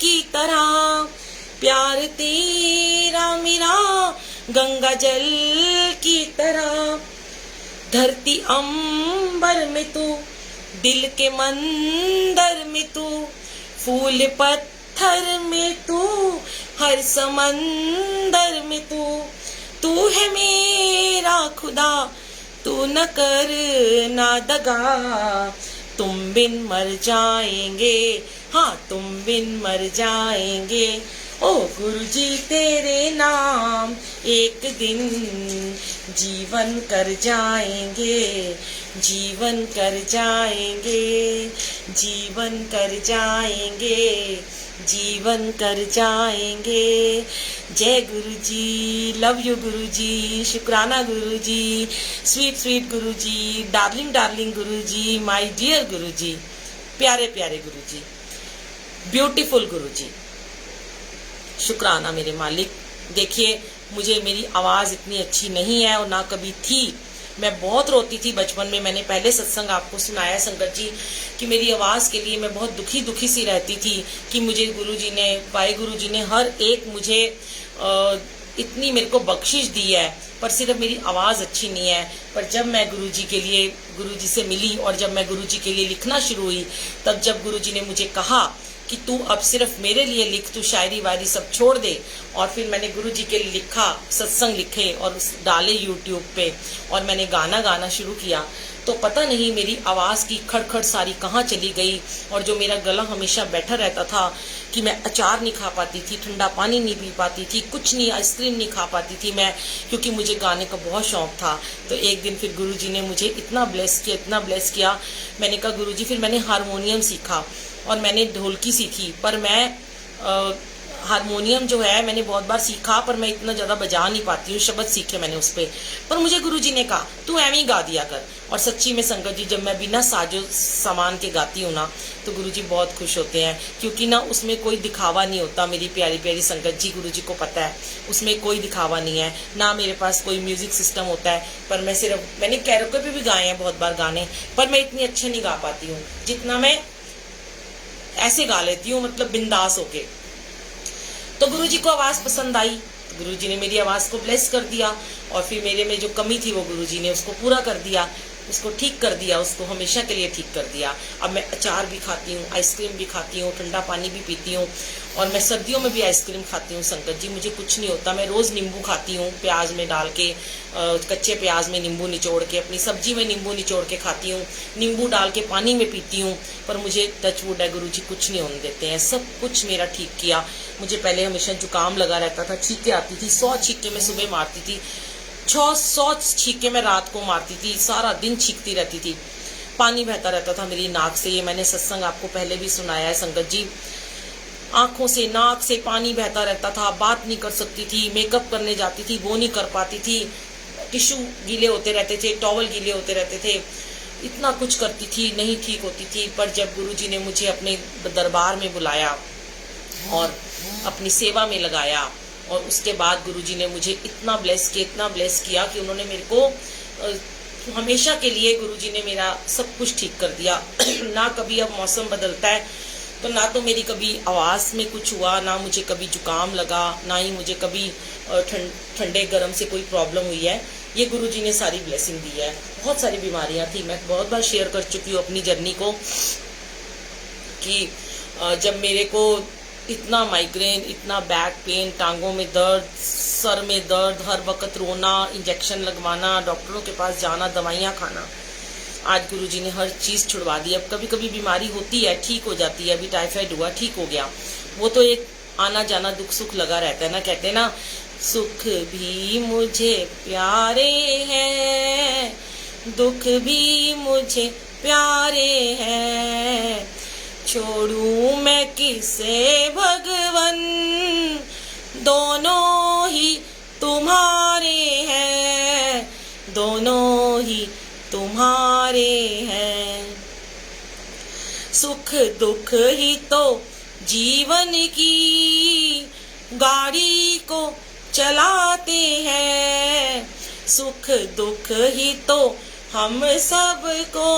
की तरह, प्यार तेरा मेरा गंगा जल की तरह। धरती अंबर में तू, दिल के मंदिर में तू, फूल पत्थर में तू, हर समंदर में तू है मेरा खुदा, तू न कर ना दगा, तुम बिन मर जाएंगे, हाँ तुम बिन मर जाएंगे। ओ गुरुजी तेरे नाम एक दिन जीवन कर जाएंगे, जीवन कर जाएंगे, जीवन कर जाएंगे, जीवन कर जाएंगे। जय गुरुजी, लव यू गुरुजी, शुक्राना Guruji, sweet sweet Guruji, darling darling Guruji, my dear Guruji, प्यारे प्यारे गुरुजी, ब्यूटीफुल गुरुजी, शुक्राना मेरे मालिक। देखिए मुझे मेरी आवाज़ इतनी अच्छी नहीं है और ना कभी थी। मैं बहुत रोती थी बचपन में, मैंने पहले सत्संग आपको सुनाया संगत जी कि मेरी आवाज़ के लिए मैं बहुत दुखी दुखी सी रहती थी कि मुझे गुरुजी ने, वाहे गुरुजी ने हर एक मुझे इतनी मेरे को बख्शिश दी है, पर सिर्फ मेरी आवाज़ अच्छी नहीं है। पर जब मैं गुरुजी के लिए, गुरुजी से मिली और जब मैं गुरुजी के लिए लिखना शुरू हुई, तब जब गुरुजी ने मुझे कहा कि तू अब सिर्फ मेरे लिए लिख, तू शायरी वायरी सब छोड़ दे, और फिर मैंने गुरुजी के लिए लिखा, सत्संग लिखे और डाले यूट्यूब पे, और मैंने गाना गाना शुरू किया, तो पता नहीं मेरी आवाज़ की खड़खड़ सारी कहाँ चली गई। और जो मेरा गला हमेशा बैठा रहता था कि मैं अचार नहीं खा पाती थी, ठंडा पानी नहीं पी पाती थी, कुछ नहीं, आइसक्रीम नहीं खा पाती थी मैं, क्योंकि मुझे गाने का बहुत शौक था। तो एक दिन फिर गुरुजी ने मुझे इतना ब्लेस किया, इतना ब्लेस किया। मैंने कहा गुरुजी, फिर मैंने हारमोनियम सीखा और मैंने ढोलकी सीखी, पर मैं हारमोनियम जो है मैंने बहुत बार सीखा, पर मैं इतना ज़्यादा बजा नहीं पाती हूँ, शब्द सीखे मैंने उस पर। पर मुझे गुरुजी ने कहा तू एवं ही गा दिया कर, और सच्ची में संगत जी जब मैं बिना साजो सामान के गाती हूँ ना, तो गुरुजी बहुत खुश होते हैं, क्योंकि ना उसमें कोई दिखावा नहीं होता। मेरी प्यारी प्यारी संगत जी, गुरुजी को पता है उसमें कोई दिखावा नहीं है, ना मेरे पास कोई म्यूजिक सिस्टम होता है। पर मैं सिर्फ, मैंने कैरोके पे भी गाए हैं बहुत बार गाने, पर मैं इतनी अच्छे नहीं गा पाती हूँ जितना मैं ऐसे गा लेती हूँ, मतलब बिंदास होके। तो गुरुजी को आवाज़ पसंद आई, तो गुरुजी ने मेरी आवाज़ को ब्लेस कर दिया, और फिर मेरे में जो कमी थी वो गुरुजी ने उसको पूरा कर दिया, उसको ठीक कर दिया, उसको हमेशा के लिए ठीक कर दिया। अब मैं अचार भी खाती हूँ, आइसक्रीम भी खाती हूँ, ठंडा पानी भी पीती हूँ, और मैं सर्दियों में भी आइसक्रीम खाती हूँ संगत जी, मुझे कुछ नहीं होता। मैं रोज़ नींबू खाती हूँ, प्याज में डाल के, कच्चे प्याज में नींबू निचोड़ के, अपनी सब्जी में नींबू निचोड़ के खाती हूँ, नींबू डाल के पानी में पीती हूँ। पर मुझे टचवुड है, गुरुजी कुछ नहीं होने देते हैं, सब कुछ मेरा ठीक किया। मुझे पहले हमेशा जुकाम लगा रहता था, छींकें आती थी, 100 छींकें मैं सुबह मारती थी, 100 छींकें मैं रात को मारती थी, सारा दिन छींकती रहती थी, पानी बहता रहता था मेरी नाक से। ये मैंने सत्संग आपको पहले भी सुनाया है संगत जी। आंखों से, नाक से पानी बहता रहता था, बात नहीं कर सकती थी, मेकअप करने जाती थी वो नहीं कर पाती थी, टिश्यू गीले होते रहते थे, टॉवल गीले होते रहते थे, इतना कुछ करती थी, नहीं ठीक होती थी। पर जब गुरुजी ने मुझे अपने दरबार में बुलाया और अपनी सेवा में लगाया, और उसके बाद गुरुजी ने मुझे इतना ब्लेस किया, इतना ब्लेस किया कि उन्होंने मेरे को हमेशा के लिए, गुरुजी ने मेरा सब कुछ ठीक कर दिया। ना कभी अब मौसम बदलता है तो ना तो मेरी कभी आवाज़ में कुछ हुआ, ना मुझे कभी जुकाम लगा, ना ही मुझे कभी ठंडे गर्म से कोई प्रॉब्लम हुई है। ये गुरुजी ने सारी ब्लेसिंग दी है। बहुत सारी बीमारियां थी, मैं बहुत बार शेयर कर चुकी हूँ अपनी जर्नी को, कि जब मेरे को इतना माइग्रेन, इतना बैक पेन, टांगों में दर्द, सर में दर्द, हर वक्त रोना, इंजेक्शन लगवाना, डॉक्टरों के पास जाना, दवाइयाँ खाना, आज गुरुजी ने हर चीज़ छुड़वा दी। अब कभी कभी बीमारी होती है, ठीक हो जाती है, अभी टाइफाइड हुआ, ठीक हो गया, वो तो एक आना जाना दुख सुख लगा रहता है ना। कहते हैं ना, सुख भी मुझे प्यारे हैं, दुख भी मुझे प्यारे हैं, छोड़ू मैं किसे भगवन, दोनों ही तुम्हारे हैं, दोनों ही तुम्हारे हैं। सुख दुख ही तो जीवन की गाड़ी को चलाते हैं, सुख दुख ही तो हम सबको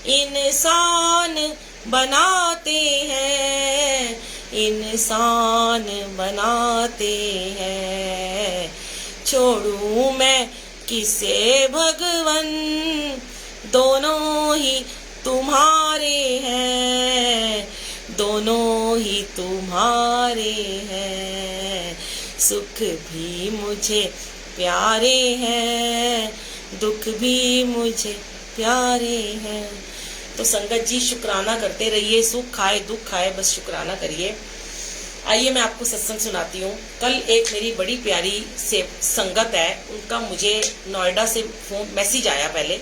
इंसान बनाते हैं, इंसान बनाते हैं। छोड़ू मैं किसे भगवन, दोनों ही तुम्हारे हैं, तुम्हारे हैं, सुख भी मुझे प्यारे हैं, दुख भी मुझे प्यारे हैं। तो संगत जी शुक्राना करते रहिए, सुख खाए दुख खाए बस शुक्राना करिए। आइए मैं आपको सत्संग सुनाती हूँ। कल एक मेरी बड़ी प्यारी से संगत है, उनका मुझे नोएडा से फोन मैसेज आया पहले,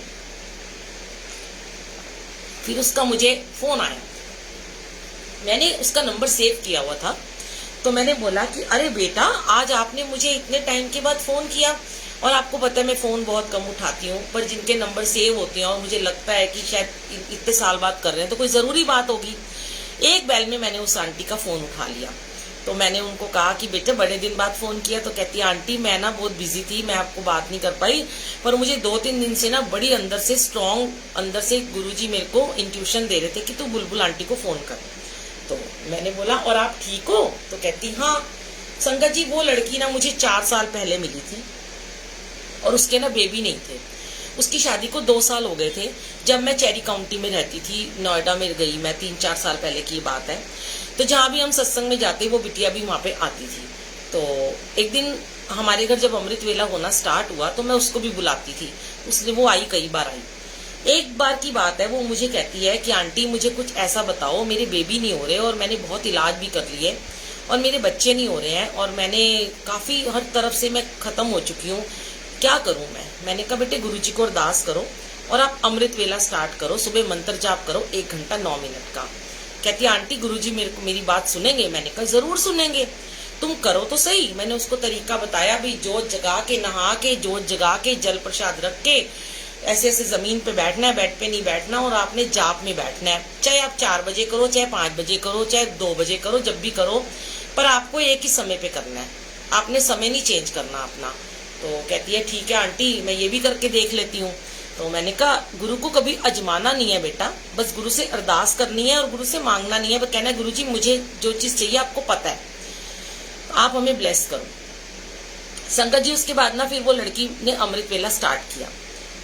फिर उसका मुझे फोन आया। मैंने उसका नंबर सेव किया हुआ था, तो मैंने बोला कि अरे बेटा आज आपने मुझे इतने टाइम के बाद फोन किया। और आपको पता है मैं फोन बहुत कम उठाती हूँ, पर जिनके नंबर सेव होते हैं और मुझे लगता है कि शायद इतने साल बाद कर रहे हैं तो कोई जरूरी बात होगी। एक बैल में मैंने उस आंटी का फोन उठा लिया। तो मैंने उनको कहा कि बेटे बड़े दिन बाद फोन किया। तो कहती है आंटी मैं ना बहुत बिजी थी, मैं आपको बात नहीं कर पाई, पर मुझे 2-3 दिन से ना बड़ी अंदर से स्ट्रॉन्ग अंदर से गुरुजी मेरे को इंट्यूशन दे रहे थे कि तू बुलबुल आंटी को फोन कर। तो मैंने बोला और आप ठीक हो? तो कहती हाँ संगत जी वो लड़की ना मुझे 4 साल पहले मिली थी और उसके ना बेबी नहीं थे। उसकी शादी को 2 साल हो गए थे। जब मैं चेरी काउंटी में रहती थी, नोएडा में गई मैं, 3-4 साल पहले की बात है। तो जहाँ भी हम सत्संग में जाते वो बिटिया भी वहाँ पे आती थी। तो एक दिन हमारे घर जब अमृत वेला होना स्टार्ट हुआ तो मैं उसको भी बुलाती थी, उसने वो आई, कई बार आई। एक बार की बात है वो मुझे कहती है कि आंटी मुझे कुछ ऐसा बताओ, मेरे बेबी नहीं हो रहे और मैंने बहुत इलाज भी कर लिए और मेरे बच्चे नहीं हो रहे हैं और मैंने काफी हर तरफ से मैं खत्म हो चुकी हूँ, क्या करूं मैं? मैंने कहा बेटे गुरुजी को अरदास करो और आप अमृत वेला स्टार्ट करो, सुबह मंत्र जाप करो 1 घंटा 9 मिनट का। कहती आंटी गुरुजी मेरी बात सुनेंगे? मैंने कहा जरूर सुनेंगे, तुम करो तो सही। मैंने उसको तरीका बताया, भी जोत जगा के, नहा के, जोत जगा के, जल प्रसाद रख के ऐसे ऐसे जमीन पे बैठना है, बेड पे नहीं बैठना और आपने जाप में बैठना है। चाहे आप 4 बजे करो, चाहे 5 बजे करो, चाहे 2 बजे करो, जब भी करो, पर आपको एक ही समय पे करना है, आपने समय नहीं चेंज करना अपना। तो कहती है ठीक है आंटी मैं ये भी करके देख लेती हूँ। तो मैंने कहा गुरु को कभी अजमाना नहीं है बेटा, बस गुरु से अरदास करनी है और गुरु से मांगना नहीं है, बस कहना है गुरु जी मुझे जो चीज चाहिए आपको पता है, आप हमें ब्लेस करो। संगत जी उसके बाद ना फिर वो लड़की ने अमृत वेला स्टार्ट किया।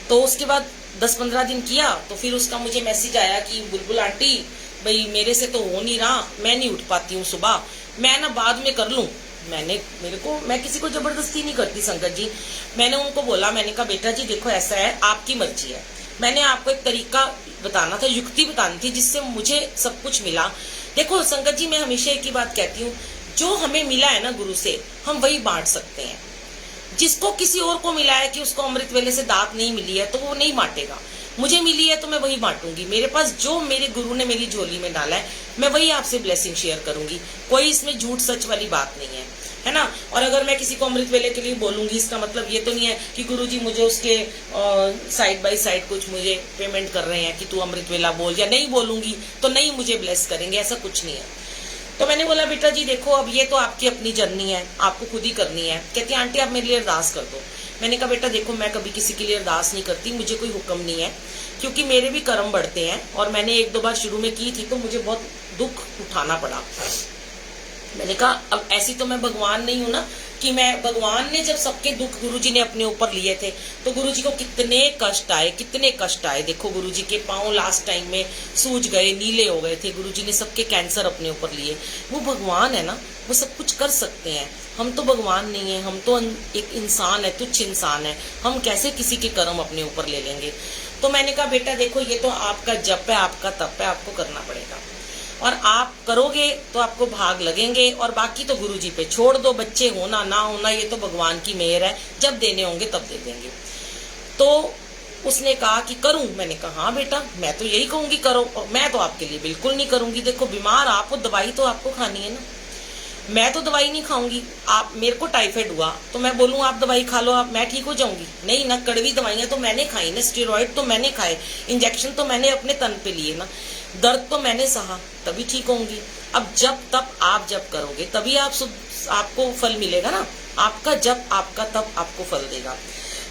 तो उसके बाद 10-15 दिन किया तो फिर उसका मुझे मैसेज आया कि बुलबुल आंटी भाई मेरे से तो हो नहीं रहा, मैं नहीं उठ पाती हूँ सुबह, मैं ना बाद में कर लूँ। मैं किसी को जबरदस्ती नहीं करती संगत जी। मैंने उनको बोला, मैंने कहा बेटा जी देखो ऐसा है, आपकी मर्जी है, मैंने आपको एक तरीका बताना था, युक्ति बतानी थी जिससे मुझे सब कुछ मिला। देखो संगत जी मैं हमेशा एक ही बात कहती हूँ, जो हमें मिला है ना गुरु से हम वही बांट सकते हैं। जिसको किसी और को मिला है कि उसको अमृत वेले से दात नहीं मिली है तो वो नहीं बांटेगा, मुझे मिली है तो मैं वही बांटूंगी। मेरे पास जो मेरे गुरु ने मेरी झोली में डाला है मैं वही आपसे ब्लेसिंग शेयर करूंगी, कोई इसमें झूठ सच वाली बात नहीं है ना। और अगर मैं किसी को अमृत वेले के लिए बोलूंगी इसका मतलब ये तो नहीं है कि गुरुजी मुझे उसके साइड बाय साइड कुछ मुझे पेमेंट कर रहे हैं कि तू अमृत वेला बोल, या नहीं बोलूंगी तो नहीं मुझे ब्लेस करेंगे, ऐसा कुछ नहीं है। तो मैंने बोला बेटा जी देखो अब ये तो आपकी अपनी जर्नी है, आपको खुद ही करनी है। कहती है आंटी आप मेरे लिए अरदास कर दो। मैंने कहा बेटा देखो मैं कभी किसी के लिए अरदास नहीं करती, मुझे कोई हुक्म नहीं है, क्योंकि मेरे भी कर्म बढ़ते हैं और मैंने 1-2 बार शुरू में की थी तो मुझे बहुत दुख उठाना पड़ा। मैंने कहा अब ऐसी तो मैं भगवान नहीं हूं ना कि मैं, भगवान ने जब सबके दुख गुरुजी ने अपने ऊपर लिए थे तो गुरुजी को कितने कष्ट आए। देखो गुरुजी के पांव लास्ट टाइम में सूज गए, नीले हो गए थे, गुरुजी ने सबके कैंसर अपने ऊपर लिए। वो भगवान है ना, वो सब कुछ कर सकते हैं, हम तो भगवान नहीं है, हम तो एक इंसान है, तुच्छ इंसान है, हम कैसे किसी के कर्म अपने ऊपर ले लेंगे। तो मैंने कहा बेटा देखो ये तो आपका जप है, आपका तप है, आपको करना पड़ेगा और आप करोगे तो आपको भाग लगेंगे और बाकी तो गुरुजी पे छोड़ दो, बच्चे होना ना होना ये तो भगवान की मेहर है, जब देने होंगे तब दे देंगे। तो उसने कहा कि करूं? मैंने कहा हाँ बेटा मैं तो यही कहूंगी करो, और मैं तो आपके लिए बिल्कुल नहीं करूंगी। देखो बीमार आप हो, दवाई तो आपको खानी है ना, मैं तो दवाई नहीं खाऊंगी। आप मेरे को टाइफाइड हुआ तो मैं बोलूँ आप दवाई खा लो, आप मैं ठीक हो जाऊंगी? नहीं ना, कड़वी दवाइयां तो मैंने खाई ना, स्टेरॉइड तो मैंने खाए, इंजेक्शन तो मैंने अपने तन पे लिए ना, दर्द तो मैंने सहा, तभी ठीक होंगी। अब जब तब आप जब करोगे तभी आपको फल मिलेगा ना, आपका जब आपका तब आपको फल देगा।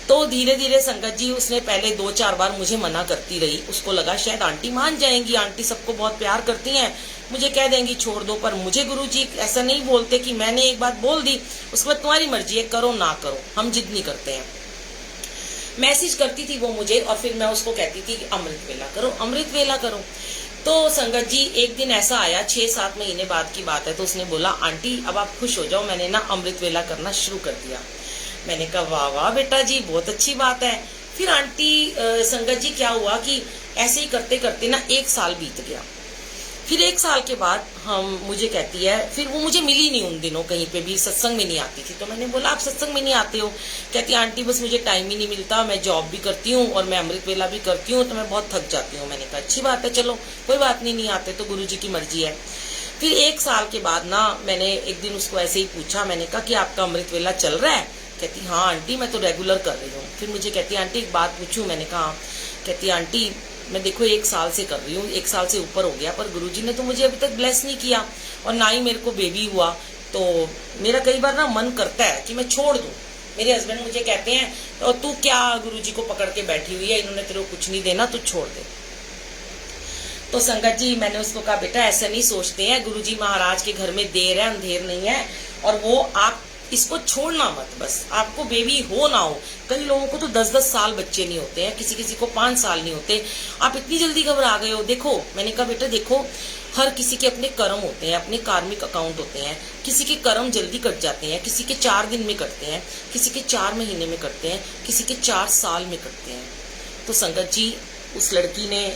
तो धीरे धीरे संगत जी उसने पहले 2-4 बार मुझे मना करती रही, उसको लगा शायद आंटी मान जाएंगी, आंटी सबको बहुत प्यार करती हैं, मुझे कह देंगी छोड़ दो। पर मुझे गुरुजी ऐसा नहीं बोलते कि मैंने एक बात बोल दी उसके बाद तुम्हारी मर्जी है, करो ना करो, हम जिद नहीं करते हैं। मैसेज करती थी वो मुझे और फिर मैं उसको कहती थी कि अमृत वेला करो, अमृत वेला करो। तो संगत जी एक दिन ऐसा आया, 6-7 महीने बाद की बात है, तो उसने बोला आंटी अब आप खुश हो जाओ, मैंने ना अमृत वेला करना शुरू कर दिया। मैंने कहा वाह वाह बेटा जी, बहुत अच्छी बात है। फिर आंटी संगत जी क्या हुआ कि ऐसे ही करते करते ना 1 साल बीत गया। फिर 1 साल के बाद मुझे कहती है, फिर वो मुझे मिली नहीं उन दिनों, कहीं पे भी सत्संग में नहीं आती थी। तो मैंने बोला आप सत्संग में नहीं आते हो? कहती आंटी बस मुझे टाइम ही नहीं मिलता, मैं जॉब भी करती हूँ और मैं अमृत वेला भी करती हूँ, तो मैं बहुत थक जाती हूँ। मैंने कहा अच्छी बात है, चलो कोई बात नहीं आते तो गुरु जी की मर्जी है। फिर 1 साल के बाद ना मैंने एक दिन उसको ऐसे ही पूछा, मैंने कहा कि आपका अमृत वेला चल रहा है? कहती हाँ आंटी मैं तो रेगुलर कर रही हूँ। फिर मुझे कहती आंटी एक बात पूछूं? मैंने कहा। कहती आंटी मैं देखो 1 साल से कर रही हूँ, 1 साल से ऊपर हो गया, पर गुरुजी ने तो मुझे अभी तक ब्लेस नहीं किया और ना ही मेरे को बेबी हुआ। तो मेरा कई बार ना मन करता है कि मैं छोड़ दूं। मेरे हस्बैंड मुझे कहते हैं तो तू क्या गुरुजी को पकड़ के बैठी हुई है, इन्होंने तेरे को कुछ नहीं देना, तू छोड़ दे। तो संगत जी मैंने उसको कहा बेटा ऐसा नहीं सोचते हैं, गुरुजी महाराज के घर में देर है अंधेर नहीं है, और वो आप इसको छोड़ना मत, बस आपको बेबी हो ना हो। कई लोगों को तो 10-10 साल बच्चे नहीं होते हैं, किसी किसी को 5 साल नहीं होते, आप इतनी जल्दी घबरा गए हो। देखो मैंने कहा बेटा देखो हर किसी के अपने कर्म होते हैं, अपने कार्मिक अकाउंट होते हैं। किसी के कर्म जल्दी कट जाते हैं, किसी के 4 दिन में कटते हैं, किसी के 4 महीने में कटते हैं, किसी के 4 साल में कटते हैं। तो संगत जी उस लड़की ने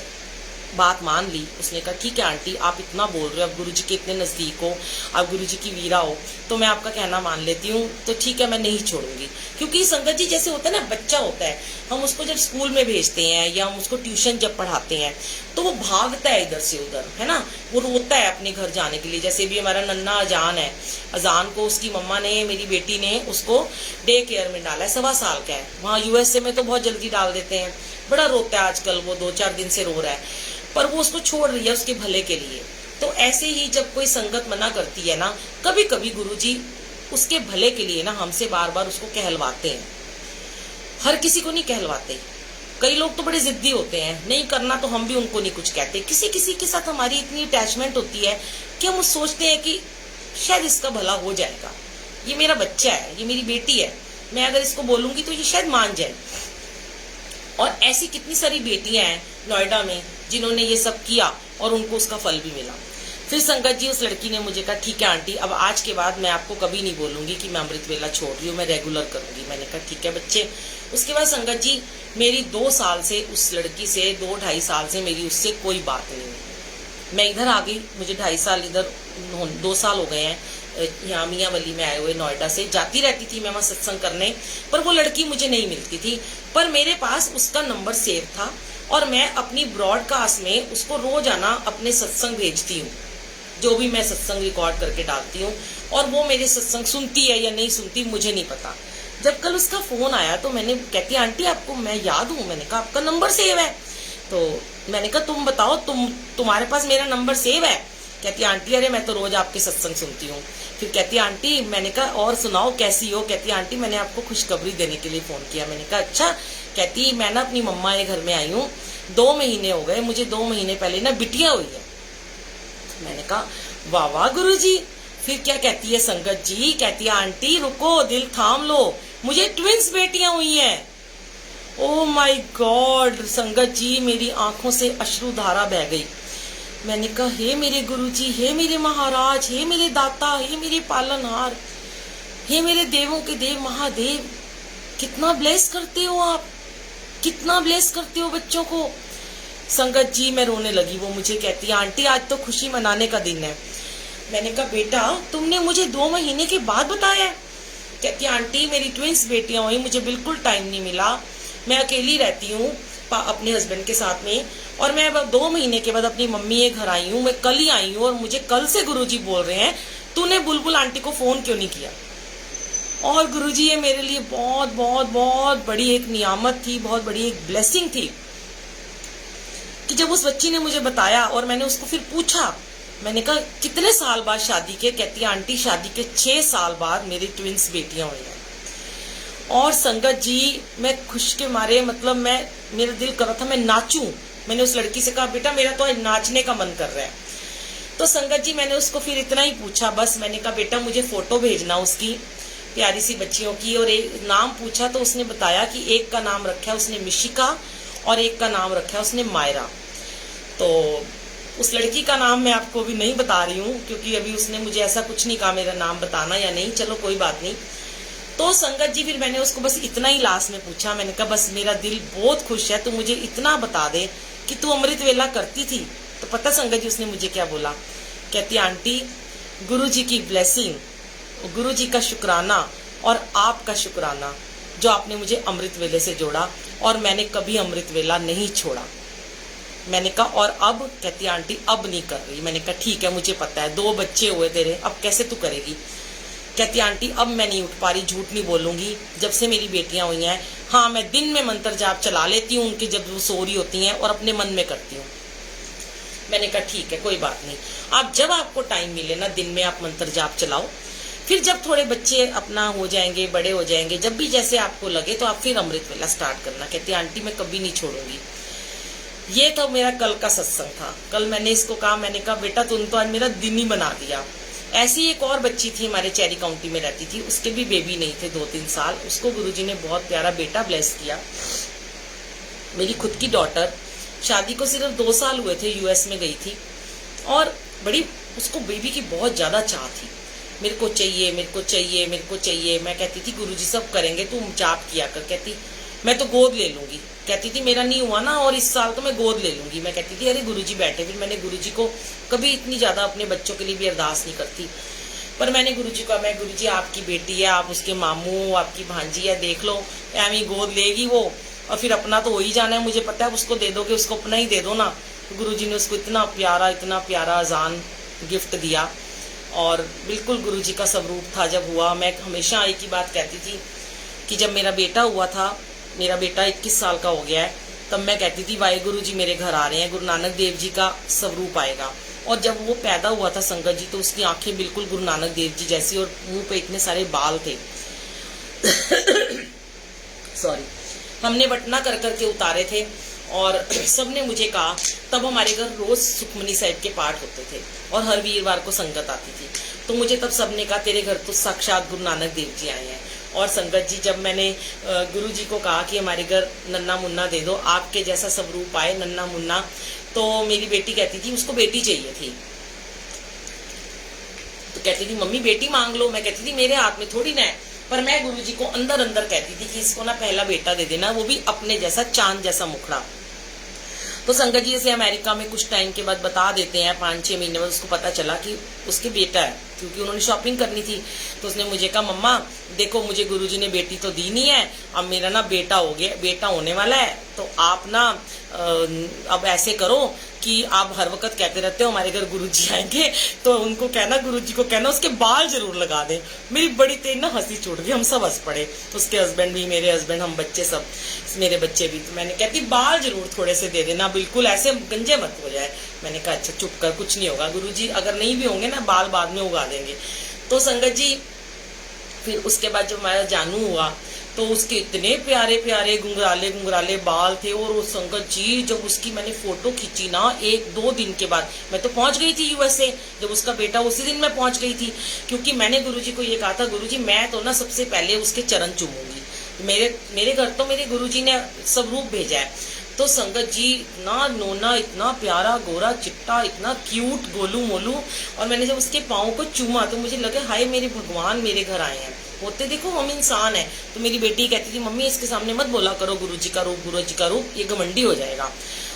बात मान ली। उसने कहा ठीक है आंटी आप इतना बोल रहे हो, अब गुरुजी के इतने नजदीक हो, आप गुरुजी की वीरा हो, तो मैं आपका कहना मान लेती हूँ, तो ठीक है मैं नहीं छोड़ूंगी। क्योंकि संगत जी जैसे होता है ना, बच्चा होता है, हम उसको जब स्कूल में भेजते हैं या हम उसको ट्यूशन जब पढ़ाते हैं तो वो भागता है इधर से उधर, है ना, वो रोता है अपने घर जाने के लिए। जैसे भी हमारा नन्ना अजान है, अजान को उसकी मम्मा ने, मेरी बेटी ने उसको डे केयर में डाला है, 1.25 साल का है। वहाँ यूएसए में तो बहुत जल्दी डाल देते हैं, बड़ा रोता है आजकल, वो 2-4 दिन से रो रहा है, पर वो उसको छोड़ रही है उसके भले के लिए। तो ऐसे ही जब कोई संगत मना करती है ना, कभी कभी गुरुजी उसके भले के लिए ना हमसे बार बार उसको कहलवाते हैं। हर किसी को नहीं कहलवाते, कई लोग तो बड़े जिद्दी होते हैं, नहीं करना तो हम भी उनको नहीं कुछ कहते। किसी किसी के साथ हमारी इतनी अटैचमेंट होती है कि हम सोचते हैं कि शायद इसका भला हो जाएगा, ये मेरा बच्चा है, ये मेरी बेटी है, मैं अगर इसको बोलूंगी तो ये शायद मान जाए। और ऐसी कितनी सारी बेटियां हैं नोएडा में जिन्होंने ये सब किया और उनको उसका फल भी मिला। फिर संगत जी उस लड़की ने मुझे कहा ठीक है आंटी अब आज के बाद मैं आपको कभी नहीं बोलूंगी कि मैं अमृत वेला छोड़ रही हूँ, मैं रेगुलर करूंगी। मैंने कहा ठीक है बच्चे। उसके बाद संगत जी मेरी 2 साल से उस लड़की से, 2-2.5 साल से मेरी उससे कोई बात नहीं हुई। मैं इधर आ गई, मुझे 2.5 साल इधर, 2 साल हो गए हैं यहाँ मियाँवली में आए हुए, नोएडा से। जाती रहती थी मैं वहाँ सत्संग करने, पर वो लड़की मुझे नहीं मिलती थी, पर मेरे पास उसका नंबर सेव था और मैं अपनी ब्रॉडकास्ट में उसको रोजाना अपने सत्संग भेजती हूँ, जो भी मैं सत्संग रिकॉर्ड करके डालती हूँ, और वो मेरे सत्संग सुनती है या नहीं सुनती मुझे नहीं पता। जब कल उसका फोन आया तो मैंने, कहती आंटी आपको मैं याद हूँ। मैंने कहा आपका नंबर सेव है? तो मैंने कहा तुम बताओ, तुम्हारे पास मेरा नंबर सेव है? कहती आंटी अरे मैं तो रोज आपके सत्संग सुनती हूँ। फिर कहती आंटी, मैंने कहा और सुनाओ कैसी हो? कहती आंटी मैंने आपको खुशखबरी देने के लिए फोन किया। मैंने कहा अच्छा। कहती मैं ना अपनी मम्मा के घर में आई हूँ, 2 महीने हो गए मुझे, 2 महीने पहले ना बिटिया हुई है। मैंने कहा वाह वाह गुरुजी। फिर क्या कहती है संगत जी, कहती है आंटी रुको दिल थाम लो, मुझे ट्विंस बेटियां हुई हैं। ओ माय गॉड संगत जी मेरी आंखों से अश्रुधारा बह गई। मैंने कहा हे मेरे गुरुजी, हे मेरे महाराज, हे मेरे दाता, हे मेरे पालनहार, हे मेरे देवों के देव महादेव, कितना ब्लेस करते हो आप, कितना ब्लेस करते हो बच्चों को। संगत जी मैं रोने लगी। वो मुझे कहती है आंटी आज तो खुशी मनाने का दिन है। मैंने कहा बेटा तुमने मुझे 2 महीने के बाद बताया। कहती आंटी मेरी ट्विंस बेटियां हुई, मुझे बिल्कुल टाइम नहीं मिला, मैं अकेली रहती हूँ अपने हस्बैंड के साथ में, और मैं अब 2 महीने के बाद अपनी मम्मी के घर आई हूँ, मैं कल ही आई हूँ, और मुझे कल से गुरुजी बोल रहे हैं तूने बुलबुल आंटी को फोन क्यों नहीं किया। और गुरुजी ये मेरे लिए बहुत बहुत बहुत बड़ी एक नियामत थी, बहुत बड़ी एक ब्लेसिंग थी कि जब उस बच्ची ने मुझे बताया और मैंने उसको फिर पूछा, मैंने कहा कितने साल बाद शादी के? कहती आंटी शादी के 6 साल बाद मेरी ट्विंस बेटियां हुई हैं। और संगत जी मैं खुश के मारे, मतलब मेरा दिल कर रहा था मैं नाचूं। मैंने उस लड़की से कहा बेटा मेरा तो आज नाचने का मन कर रहा है। तो संगत जी मैंने उसको फिर इतना ही पूछा बस, मैंने कहा बेटा मुझे फोटो भेजना उसकी प्यारी सी बच्चियों की, और एक नाम पूछा तो उसने बताया कि एक का नाम रखा है उसने मिशिका और एक का नाम रखा है उसने मायरा। तो उस लड़की का नाम मैं आपको भी नहीं बता रही हूँ, क्योंकि अभी उसने मुझे ऐसा कुछ नहीं कहा मेरा नाम बताना या नहीं, चलो कोई बात नहीं। तो संगत जी फिर मैंने उसको बस इतना ही लास्ट में पूछा, मैंने कहा बस मेरा दिल बहुत खुश है, तू मुझे इतना बता दे कि तू अमृत वेला करती थी। तो पता संगत जी उसने मुझे क्या बोला, कहती आंटी गुरु जी की ब्लेसिंग, गुरु जी का शुक्राना और आपका शुक्राना जो आपने मुझे अमृत वेले से जोड़ा, और मैंने कभी अमृत वेला नहीं छोड़ा। मैंने कहा और अब, कहती आंटी अब नहीं कर रही। मैंने कहा ठीक है मुझे पता है, 2 बच्चे हुए तेरे, अब कैसे तू करेगी। कहती आंटी अब मैं नहीं उठ पा रही, झूठ नहीं बोलूंगी, जब से मेरी बेटियां हुई हैं, हाँ मैं दिन में मंत्र जाप चला लेती हूँ उनकी जब वो सो रही होती हैं, और अपने मन में करती हूँ। मैंने कहा ठीक है कोई बात नहीं, आप जब आपको टाइम मिले ना दिन में आप मंत्र जाप चलाओ, फिर जब थोड़े बच्चे अपना हो जाएंगे, बड़े हो जाएंगे, जब भी जैसे आपको लगे तो आप फिर अमृत वेला स्टार्ट करना। कहती आंटी मैं कभी नहीं छोड़ूंगी। ये तो मेरा कल का सत्संग था। कल मैंने इसको कहा, मैंने कहा बेटा तुम तो आज मेरा दिन ही बना दिया। ऐसी एक और बच्ची थी हमारे चेरी काउंटी में रहती थी, उसके भी बेबी नहीं थे 2-3 साल, उसको गुरुजी ने बहुत प्यारा बेटा ब्लेस किया। मेरी खुद की डॉटर शादी को सिर्फ 2 साल हुए थे, यूएस में गई थी, और बड़ी उसको बेबी की बहुत ज्यादा चाह थी, मेरे को चाहिए मेरे को चाहिए मेरे को चाहिए। मैं कहती थी गुरुजी सब करेंगे, तुम जाप किया कर। कहती मैं तो गोद ले लूंगी। कहती थी मेरा नहीं हुआ ना और इस साल तो मैं गोद ले लूंगी। मैं कहती थी अरे गुरुजी बैठे। फिर मैंने गुरुजी को कभी इतनी ज्यादा अपने बच्चों के लिए भी अरदास नहीं करती, पर मैंने गुरुजी को, मैं गुरुजी आपकी बेटी है, आप उसके मामू आपकी भांजी है, देख लो एवं गोद लेगी वो, और फिर अपना तो हो ही जाना है, मुझे पता है उसको दे दोगे, उसको अपना ही दे दो ना। तो गुरुजी ने उसको इतना प्यारा अजान गिफ्ट दिया, और बिल्कुल गुरुजी का स्वरूप था जब हुआ। मैं हमेशा एक ही बात कहती थी कि जब मेरा बेटा हुआ था, मेरा बेटा 21 साल का हो गया है, तब मैं कहती थी वाहिगुरु जी मेरे घर आ रहे हैं, गुरु नानक देव जी का स्वरूप आएगा। और जब वो पैदा हुआ था संगत जी, तो उसकी आंखें बिल्कुल गुरु नानक देव जी जैसी, और मुंह पे इतने सारे बाल थे सॉरी, हमने बटना कर करके उतारे थे, और सबने मुझे कहा, तब हमारे घर रोज सुखमनी साहिब के पाठ होते थे और हर वीरवार को संगत आती थी। तो मुझे तब सबने कहा तेरे घर तो साक्षात गुरु नानक देव जी आए हैं। और संगत जी जब मैंने गुरु जी को कहा कि हमारे घर नन्ना मुन्ना दे दो, आपके जैसा स्वरूप आए नन्ना मुन्ना, तो मेरी बेटी कहती थी उसको बेटी चाहिए थी, तो कहती थी मम्मी बेटी मांग लो। मैं कहती थी मेरे हाथ में थोड़ी ना है, पर मैं गुरु जी को अंदर अंदर कहती थी कि इसको ना पहला बेटा दे देना, वो भी अपने जैसा चांद जैसा मुखड़ा। तो संगत जी जैसे अमेरिका में कुछ टाइम के बाद बता देते हैं, 5-6 महीने बाद उसको पता चला कि उसके बेटा है, क्योंकि उन्होंने शॉपिंग करनी थी। तो उसने मुझे कहा मम्मा देखो मुझे गुरुजी ने बेटी तो दी नहीं है, अब मेरा ना बेटा हो गया, बेटा होने वाला है, तो आप ना अब ऐसे करो कि आप हर वक्त कहते रहते हो हमारे घर गुरुजी आएंगे, तो उनको कहना, गुरुजी को कहना उसके बाल जरूर लगा दें। मेरी बड़ी तेज ना हंसी छूट गई, हम सब हंस पड़े, उसके हस्बैंड भी, मेरे हस्बैंड, हम बच्चे सब, मेरे बच्चे भी। तो मैंने कहती बाल जरूर थोड़े से दे देना, बिल्कुल ऐसे गंजे मत हो जाए। मैंने कहा अच्छा चुप कर, कुछ नहीं होगा, गुरुजी अगर नहीं भी होंगे ना बाल बाद में उगा देंगे। तो संगत जी फिर उसके बाद जब हमारा जानू हुआ, तो उसके इतने प्यारे प्यारे गुंगराले गुंगराले बाल थे, और वो संगत जी जब उसकी मैंने फोटो खींची ना 1-2 दिन के बाद, मैं तो पहुंच गई थी यूएसए, जब उसका बेटा उसी दिन मैं पहुंच गई थी, क्योंकि मैंने गुरुजी को ये कहा था गुरुजी मैं तो ना सबसे पहले उसके चरण चूमूंगी, मेरे घर तो मेरे गुरुजी ने स्वरूप भेजा है। तो संगत जी इतना नोना, इतना प्यारा गोरा चिट्टा, इतना क्यूट गोलू मोलू, और मैंने जब उसके पाँव को चूमा तो मुझे लगा हाय मेरे भगवान मेरे घर आए हैं, होते देखो हम इंसान है। तो मेरी बेटी कहती थी मम्मी इसके सामने मत बोला करो गुरुजी का रूप, गुरुजी का रूप, ये घमंडी हो जाएगा।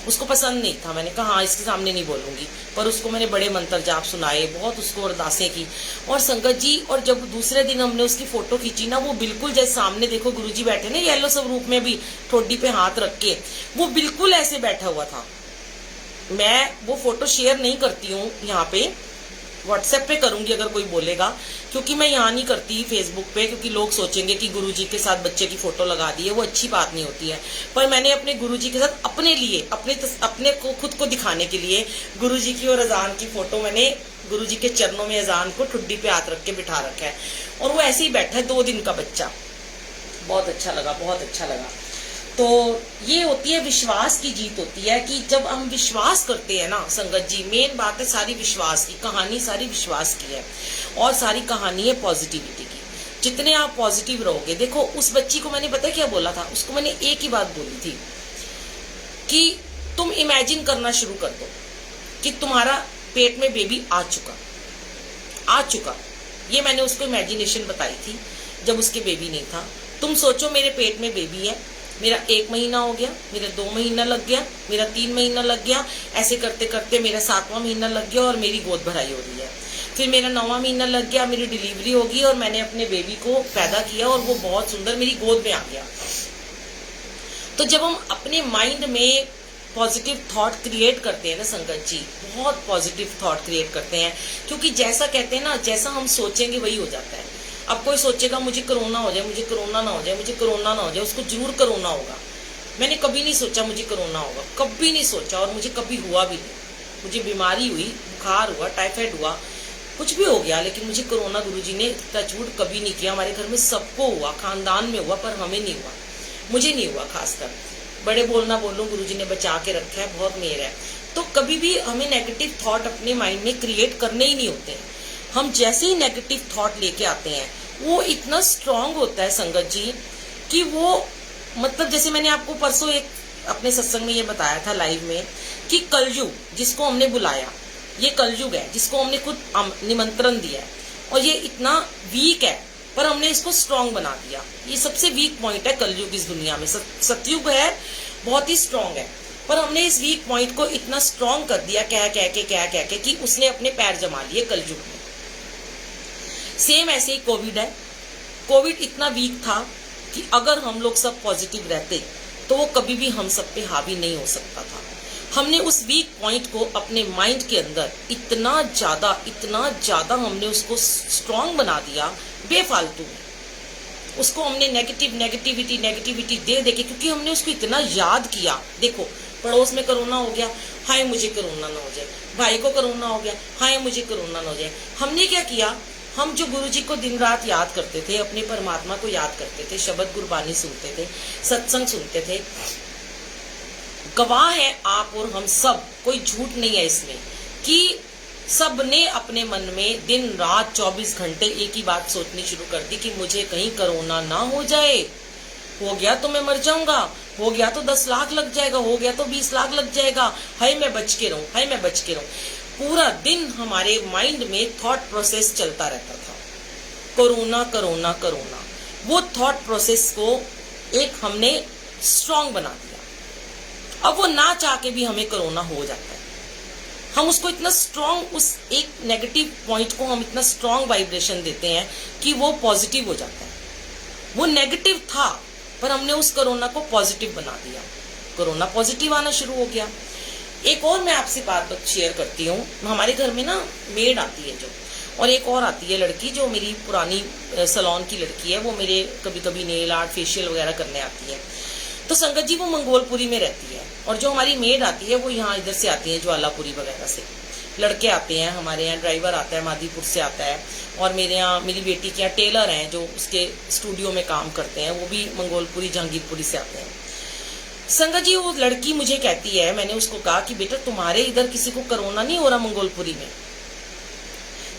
उसको पसंद नहीं था। मैंने कहा हाँ इसके सामने नहीं बोलूंगी, पर उसको मैंने बड़े मंत्र जाप सुनाए, बहुत उसको अरदासें की। और संगत जी, और जब दूसरे दिन हमने उसकी फोटो खींची ना, वो बिल्कुल जैसे सामने देखो गुरुजी बैठे ना येलो स्वरूप में भी, ठोडी पे हाथ रख के, वो बिल्कुल ऐसे बैठा हुआ था। मैं वो फोटो शेयर नहीं करती हूँ यहाँ पे, व्हाट्सएप पे करूंगी अगर कोई बोलेगा, क्योंकि मैं यहाँ नहीं करती फेसबुक पे, क्योंकि लोग सोचेंगे कि गुरुजी के साथ बच्चे की फोटो लगा दी है, वो अच्छी बात नहीं होती है। पर मैंने अपने गुरुजी के साथ अपने लिए, अपने को खुद को दिखाने के लिए गुरुजी की और अजान की फोटो मैंने गुरुजी के चरणों में अजान को ठुड्डी पे हाथ रख के बिठा रखा है, और वो ऐसे ही बैठा है, 2 दिन का बच्चा। बहुत अच्छा लगा, बहुत अच्छा लगा। तो ये होती है विश्वास की जीत होती है, कि जब हम विश्वास करते हैं ना संगत जी, मेन बात है सारी विश्वास की, कहानी सारी विश्वास की है, और सारी कहानी है पॉजिटिविटी की। जितने आप पॉजिटिव रहोगे, देखो उस बच्ची को मैंने पता क्या बोला था, उसको मैंने एक ही बात बोली थी कि तुम इमेजिन करना शुरू कर दो कि तुम्हारा पेट में बेबी आ चुका। ये मैंने उसको इमेजिनेशन बताई थी जब उसके बेबी नहीं था। तुम सोचो मेरे पेट में बेबी है, मेरा 1 महीना हो गया, मेरा 2 महीना लग गया, मेरा 3 महीना लग गया, ऐसे करते करते मेरा 7वां महीना लग गया और मेरी गोद भराई हो रही है। फिर मेरा 9वां महीना लग गया, मेरी डिलीवरी होगी और मैंने अपने बेबी को पैदा किया और वो बहुत सुंदर मेरी गोद में आ गया। तो जब हम अपने माइंड में पॉजिटिव थॉट क्रिएट करते हैं ना संगत जी, बहुत पॉजिटिव थॉट क्रिएट करते हैं, क्योंकि जैसा कहते हैं ना, जैसा हम सोचेंगे वही हो जाता है। अब कोई सोचेगा मुझे कोरोना हो जाए, मुझे कोरोना ना हो जाए, मुझे कोरोना ना हो जाए, उसको जरूर कोरोना होगा। मैंने कभी नहीं सोचा मुझे कोरोना होगा, कभी नहीं सोचा, और मुझे कभी हुआ भी नहीं। मुझे बीमारी हुई, बुखार हुआ, टाइफाइड हुआ, कुछ भी हो गया, लेकिन मुझे कोरोना गुरुजी ने टचवुड कभी नहीं किया। हमारे घर में सबको हुआ, खानदान में हुआ, पर हमें नहीं हुआ, मुझे नहीं हुआ। खासकर बड़े बोलना बोलूं, गुरुजी ने बचा के रखा है, बहुत मेहर है। तो कभी भी हमें नेगेटिव थॉट अपने माइंड में क्रिएट करने ही नहीं होते हैं। हम जैसे ही नेगेटिव थॉट लेके आते हैं वो इतना स्ट्रांग होता है संगत जी कि वो मतलब जैसे मैंने आपको परसों एक अपने सत्संग में ये बताया था लाइव में कि कलयुग जिसको हमने बुलाया, ये कलयुग है जिसको हमने खुद निमंत्रण दिया है, और ये इतना वीक है पर हमने इसको स्ट्रांग बना दिया। ये सबसे वीक पॉइंट है कलयुग इस दुनिया में। सतयुग है बहुत ही स्ट्रांग है, पर हमने इस वीक पॉइंट को इतना स्ट्रांग कर दिया कह के कि उसने अपने पैर जमा लिए कलयुग में। सेम ऐसे ही कोविड है। कोविड इतना वीक था कि अगर हम लोग सब पॉजिटिव रहते तो वो कभी भी हम सब पे हावी नहीं हो सकता था। हमने उस वीक पॉइंट को अपने माइंड के अंदर इतना ज्यादा हमने उसको स्ट्रांग बना दिया बेफालतू में। उसको हमने नेगेटिविटी दे के, क्योंकि हमने उसको इतना याद किया। देखो पड़ोस में कोरोना हो गया, हाय मुझे कोरोना ना हो जाए, भाई को कोरोना हो गया, हाय मुझे कोरोना ना हो जाए। हमने क्या किया, हम जो गुरुजी को दिन रात याद करते थे, अपने परमात्मा को याद करते थे, शब्द गुरबानी सुनते थे, सत्संग सुनते थे, गवाह है आप और हम सब, कोई झूठ नहीं है इसमें, कि सब ने अपने मन में दिन रात 24 घंटे एक ही बात सोचनी शुरू कर दी कि मुझे कहीं कोरोना ना हो जाए। हो गया तो मैं मर जाऊंगा, हो गया तो 10 लाख लग जाएगा, हो गया तो 20 लाख लग जाएगा, हाय मैं बच के रहूं, हाय मैं बच के रहूं। पूरा दिन हमारे माइंड में थॉट प्रोसेस चलता रहता था, कोरोना कोरोना कोरोना। वो थॉट प्रोसेस को एक हमने स्ट्रांग बना दिया। अब वो ना चाह के भी हमें कोरोना हो जाता है। हम उसको इतना स्ट्रांग, उस एक नेगेटिव पॉइंट को हम इतना स्ट्रांग वाइब्रेशन देते हैं कि वो पॉजिटिव हो जाता है। वो नेगेटिव था पर हमने उस कोरोना को पॉजिटिव बना दिया, कोरोना पॉजिटिव आना शुरू हो गया। एक और मैं आपसे बात शेयर करती हूँ। हमारे घर में ना मेड आती है जो, और एक और आती है लड़की जो मेरी पुरानी सैलून की लड़की है, वो मेरे कभी कभी नेल आर्ट फेशियल वगैरह करने आती है। तो संगत जी वो मंगोलपुरी में रहती है, और जो हमारी मेड आती है वो यहाँ इधर से आती है ज्वालापुरी वगैरह से। लड़के आते हैं हमारे यहाँ, ड्राइवर आता है मादीपुर से आता है, और मेरे यहाँ मेरी बेटी के यहाँ टेलर हैं जो उसके स्टूडियो में काम करते हैं, वो भी मंगोलपुरी जहांगीरपुरी से आते हैं। संगत जी वो लड़की मुझे कहती है, मैंने उसको कहा कि बेटा तुम्हारे इधर किसी को कोरोना नहीं हो रहा मंगोलपुरी में?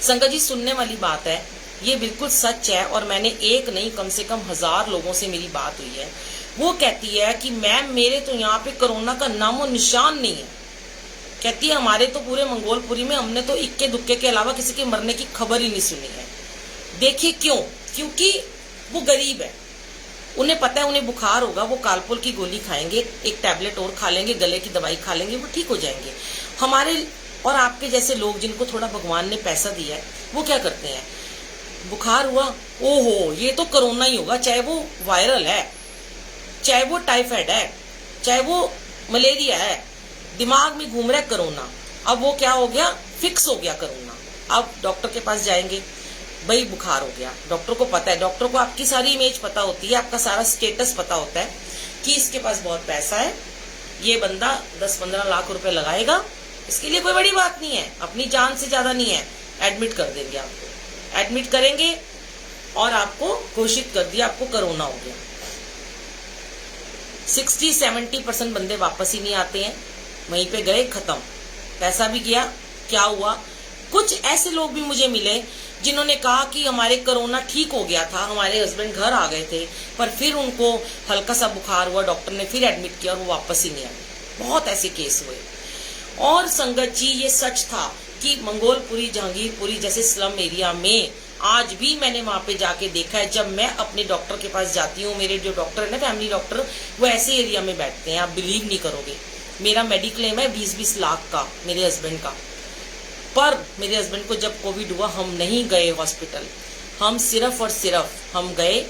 संगत जी सुनने वाली बात है, ये बिल्कुल सच है, और मैंने एक नहीं कम से कम 1000 लोगों से मेरी बात हुई है। वो कहती है कि मैम मेरे तो यहाँ पे कोरोना का नामो निशान नहीं है। कहती है हमारे तो पूरे मंगोलपुरी में हमने तो इक्के दुक्के के अलावा किसी के मरने की खबर ही नहीं सुनी है। देखिए क्यों? क्योंकि वो गरीब है, उन्हें पता है उन्हें बुखार होगा, वो कालपुल की गोली खाएंगे, एक टैबलेट और खा लेंगे, गले की दवाई खा लेंगे, वो ठीक हो जाएंगे। हमारे और आपके जैसे लोग जिनको थोड़ा भगवान ने पैसा दिया है, वो क्या करते हैं, बुखार हुआ, ओहो ये तो कोरोना ही होगा, चाहे वो वायरल है, चाहे वो टाइफाइड है, चाहे वो मलेरिया है, दिमाग में घूम रहा है कोरोना। अब वो क्या हो गया, फिक्स हो गया कोरोना। अब डॉक्टर के पास जाएंगे, भाई बुखार हो गया, डॉक्टर को पता है, डॉक्टर को आपकी सारी इमेज पता होती है, आपका सारा स्टेटस पता होता है कि इसके पास बहुत पैसा है, ये बंदा 10-15 लाख रुपए लगाएगा, इसके लिए कोई बड़ी बात नहीं है, अपनी जान से ज्यादा नहीं है, एडमिट कर देंगे आपको, एडमिट करेंगे और आपको घोषित कर दिया आपको कोरोना हो गया। 60-70% बंदे वापस ही नहीं आते हैं, वहीं पे गए खत्म, पैसा भी गया। क्या हुआ, कुछ ऐसे लोग भी मुझे मिले जिन्होंने कहा कि हमारे कोरोना ठीक हो गया था, हमारे हस्बैंड घर आ गए थे, पर फिर उनको हल्का सा बुखार हुआ, डॉक्टर ने फिर एडमिट किया और वो वापस ही नहीं आए। बहुत ऐसे केस हुए। और संगत जी ये सच था कि मंगोलपुरी, जहांगीरपुरी जैसे स्लम एरिया में आज भी मैंने वहां पे जाके देखा है। जब मैं अपने डॉक्टर के पास जाती हूँ, मेरे जो डॉक्टर है ना, फैमिली डॉक्टर, वो ऐसे एरिया में बैठते हैं। आप बिलीव नहीं करोगे, मेरा मेडिक्लेम है 20-20 लाख का मेरे हस्बैंड का। पर मेरे हस्बैंड को जब कोविड हुआ, हम नहीं गए हॉस्पिटल, हम सिर्फ और सिर्फ हम गए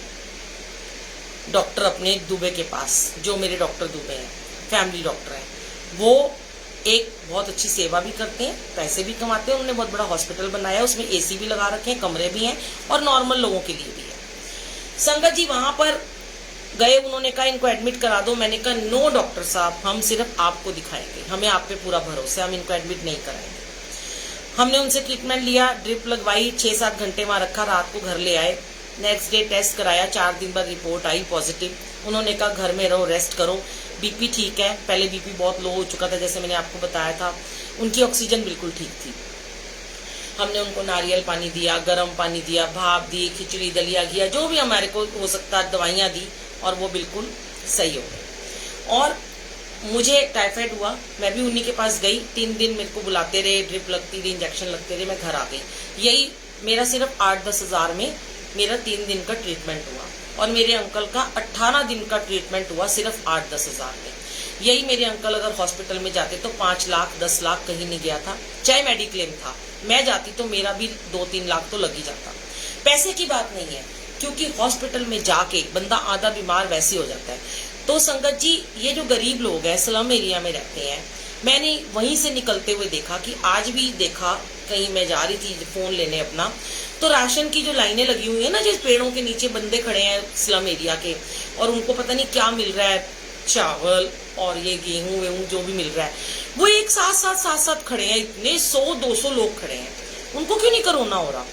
डॉक्टर अपने दुबे के पास, जो मेरे डॉक्टर दुबे हैं, फैमिली डॉक्टर हैं। वो एक बहुत अच्छी सेवा भी करते हैं, पैसे भी कमाते हैं। उन्होंने बहुत बड़ा हॉस्पिटल बनाया है, उसमें एसी भी लगा रखे हैं, कमरे भी हैं और नॉर्मल लोगों के लिए भी है। संगत जी वहां पर गए, उन्होंने कहा इनको एडमिट करा दो। मैंने कहा नो डॉक्टर साहब, हम सिर्फ आपको दिखाएंगे, हमें आप पे पूरा भरोसा है, हम इनको एडमिट नहीं कराएंगे। हमने उनसे ट्रीटमेंट लिया, ड्रिप लगवाई, 6-7 घंटे वहां रखा, रात को घर ले आए। नेक्स्ट डे टेस्ट कराया, 4 दिन बाद रिपोर्ट आई पॉजिटिव। उन्होंने कहा घर में रहो, रेस्ट करो, बीपी ठीक है। पहले बीपी बहुत लो हो चुका था, जैसे मैंने आपको बताया था। उनकी ऑक्सीजन बिल्कुल ठीक थी। हमने उनको नारियल पानी दिया, गर्म पानी दिया, भाप दी, खिचड़ी, दलिया, घिया, जो भी हमारे को हो सकता है दवाइयाँ दी, और वो बिल्कुल सही हो गए। और मुझे टाइफाइड हुआ, मैं भी उन्हीं के पास गई। 3 दिन मेरे को बुलाते रहे, ड्रिप लगती रही, इंजेक्शन लगते रहे, मैं घर आ गई। यही मेरा सिर्फ 8-10 हज़ार में मेरा 3 दिन का ट्रीटमेंट हुआ। और मेरे अंकल का 18 दिन का ट्रीटमेंट हुआ सिर्फ 8-10 हज़ार में। यही मेरे अंकल अगर हॉस्पिटल में जाते तो 5 लाख 10 लाख कहीं नहीं गया था, चाहे मेडिक्लेम था। मैं जाती तो मेरा भी 2-3 लाख तो लग ही जाता। पैसे की बात नहीं है, क्योंकि हॉस्पिटल में जाके बंदा आधा बीमार वैसे हो जाता है। तो संगत जी, ये जो गरीब लोग हैं, स्लम एरिया में रहते हैं, मैंने वहीं से निकलते हुए देखा कि आज भी देखा, कहीं मैं जा रही थी फोन लेने अपना, तो राशन की जो लाइनें लगी हुई है ना, जिस पेड़ों के नीचे बंदे खड़े हैं स्लम एरिया के, और उनको पता नहीं क्या मिल रहा है, चावल और ये गेहूं वेहूं जो भी मिल रहा है, वो एक साथ खड़े हैं। इतने 100-200 लोग खड़े हैं। उनको क्यों नहीं कोरोना हो रहा?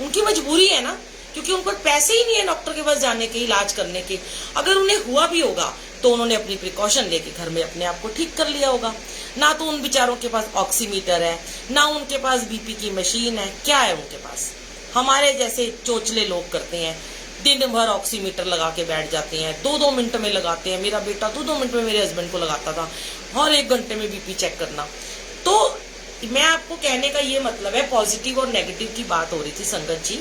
उनकी मजबूरी है ना, क्योंकि उन पर पैसे ही नहीं है डॉक्टर के पास जाने के, इलाज करने के। अगर उन्हें हुआ भी होगा तो उन्होंने अपनी प्रिकॉशन लेके घर में अपने आप को ठीक कर लिया होगा। ना तो उन बेचारों के पास ऑक्सीमीटर है, ना उनके पास बीपी की मशीन है, क्या है उनके पास? हमारे जैसे चोचले लोग करते हैं, दिन भर ऑक्सीमीटर लगा के बैठ जाते हैं, 2-2 मिनट में लगाते हैं। मेरा बेटा 2-2 मिनट में मेरे हस्बैंड को लगाता था, हर 1 घंटे में बीपी चेक करना। तो मैं आपको कहने का ये मतलब है, पॉजिटिव और नेगेटिव की बात हो रही थी संगत जी।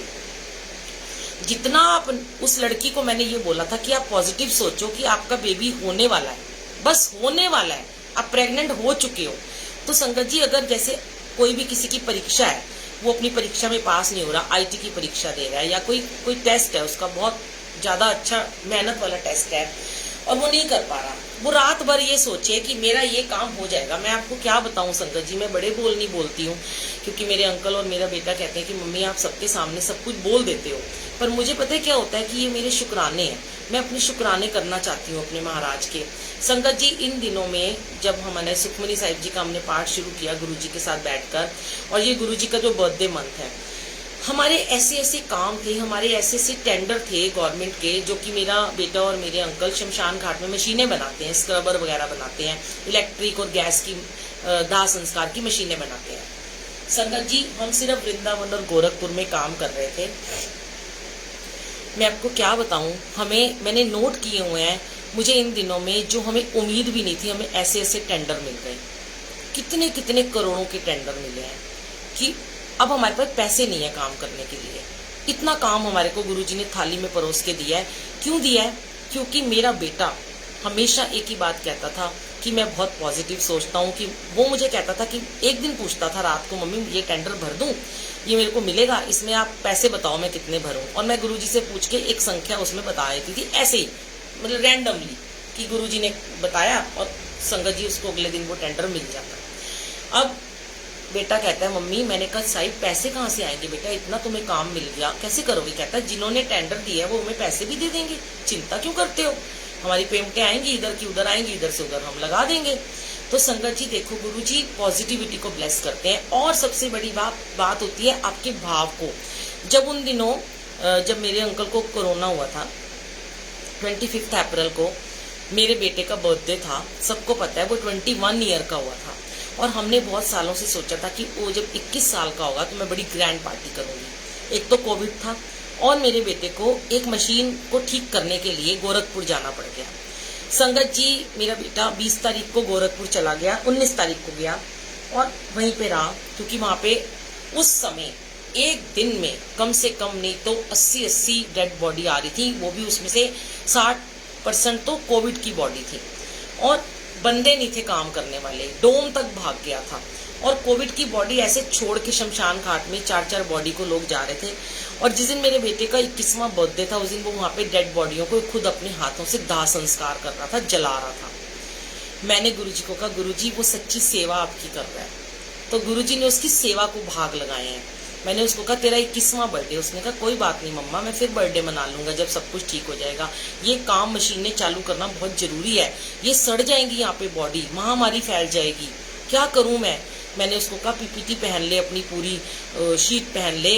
जितना आप, उस लड़की को मैंने ये बोला था कि आप पॉजिटिव सोचो कि आपका बेबी होने वाला है, बस होने वाला है, आप प्रेग्नेंट हो चुके हो। तो संगत जी, अगर जैसे कोई भी किसी की परीक्षा है, वो अपनी परीक्षा में पास नहीं हो रहा, आईटी की परीक्षा दे रहा है, या कोई टेस्ट है उसका, बहुत ज्यादा अच्छा मेहनत वाला टेस्ट है, और वो नहीं कर पा रहा, वो रात भर ये सोचे कि मेरा ये काम हो जाएगा। मैं आपको क्या बताऊं संगत जी, मैं बड़े बोल नहीं बोलती हूँ, क्योंकि मेरे अंकल और मेरा बेटा कहते हैं कि मम्मी आप सबके सामने सब कुछ बोल देते हो, पर मुझे पता है क्या होता है कि ये मेरे शुक्राने हैं। मैं अपने शुक्राने करना चाहती हूँ अपने महाराज के। संगत जी, इन दिनों में जब हमने सुखमनी साहिब जी का हमने पाठ शुरू किया गुरु जी के साथ बैठकर, और ये गुरु जी का जो बर्थडे मंथ है, हमारे ऐसे ऐसे काम थे, हमारे ऐसे ऐसे टेंडर थे गवर्नमेंट के, जो कि मेरा बेटा और मेरे अंकल शमशान घाट में मशीनें बनाते हैं, स्क्रबर वगैरह बनाते हैं, इलेक्ट्रिक और गैस की दाह संस्कार की मशीनें बनाते हैं। संगत जी, हम सिर्फ वृंदावन और गोरखपुर में काम कर रहे थे। मैं आपको क्या बताऊं, मैंने नोट किए हुए हैं, मुझे इन दिनों में जो हमें उम्मीद भी नहीं थी, हमें ऐसे ऐसे टेंडर मिल गए, कितने कितने करोड़ों के टेंडर मिले हैं कि अब हमारे पास पैसे नहीं है काम करने के लिए। इतना काम हमारे को गुरुजी ने थाली में परोस के दिया है। क्यों दिया है? क्योंकि मेरा बेटा हमेशा एक ही बात कहता था कि मैं बहुत पॉजिटिव सोचता हूँ, कि वो मुझे कहता था कि एक दिन पूछता था रात को, मम्मी ये टेंडर भर दूं, ये मेरे को मिलेगा, इसमें आप पैसे बताओ मैं कितने भरूं, और मैं गुरुजी से पूछ के एक संख्या उसमें बता देती थी, ऐसे ही मतलब रैंडमली, कि गुरुजी ने बताया और संगत जी उसको अगले दिन वो टेंडर मिल जाता। अब बेटा कहता है मम्मी, मैंने कहा साहिब पैसे कहाँ से आएंगे बेटा, इतना तुम्हें काम मिल गया, कैसे करोगे? कहता है जिन्होंने टेंडर दिया है वो हमें पैसे भी दे देंगे, चिंता क्यों करते हो, हमारी पेमेंटें आएंगी, इधर की उधर आएंगी, इधर से उधर हम लगा देंगे। तो संगत जी देखो, गुरुजी पॉजिटिविटी को ब्लेस करते हैं, और सबसे बड़ी बात होती है आपके भाव को। जब उन दिनों जब मेरे अंकल को कोरोना हुआ था, 25 अप्रैल को मेरे बेटे का बर्थडे था, सबको पता है वो 21 ईयर का हुआ था, और हमने बहुत सालों से सोचा था कि वो जब 21 साल का होगा तो मैं बड़ी ग्रैंड पार्टी करूंगी। एक तो कोविड था, और मेरे बेटे को एक मशीन को ठीक करने के लिए गोरखपुर जाना पड़ गया। संगत जी, मेरा बेटा 20 तारीख को गोरखपुर चला गया, 19 तारीख को गया और वहीं पे रहा, क्योंकि वहां पे उस समय एक दिन में कम से कम नहीं तो 80 डेड बॉडी आ रही थी, वो भी उसमें से 60% तो कोविड की बॉडी थी और बंदे नहीं थे काम करने वाले, डोम तक भाग गया था। और कोविड की बॉडी ऐसे छोड़ के शमशान घाट में 4-4 बॉडी को लोग जा रहे थे। और जिस दिन मेरे बेटे का 21वां बर्थडे था, उस दिन वो वहां पे डेड बॉडियों को खुद अपने हाथों से दाह संस्कार कर रहा था, जला रहा था। मैंने गुरुजी को कहा, गुरुजी वो सच्ची सेवा आपकी कर रहा है। तो गुरुजी ने उसकी सेवा को भाग लगाए हैं। मैंने उसको कहा, तेरा 21वां बर्थडे। उसने कहा, कोई बात नहीं मम्मा, मैं फिर बर्थडे मना लूंगा जब सब कुछ ठीक हो जाएगा। ये काम मशीनें चालू करना बहुत जरूरी है, ये सड़ जाएंगी यहाँ पे बॉडी, महामारी फैल जाएगी, क्या करूं मैं। मैंने उसको कहा, पीपीटी पहन ले, अपनी पूरी शीट पहन ले,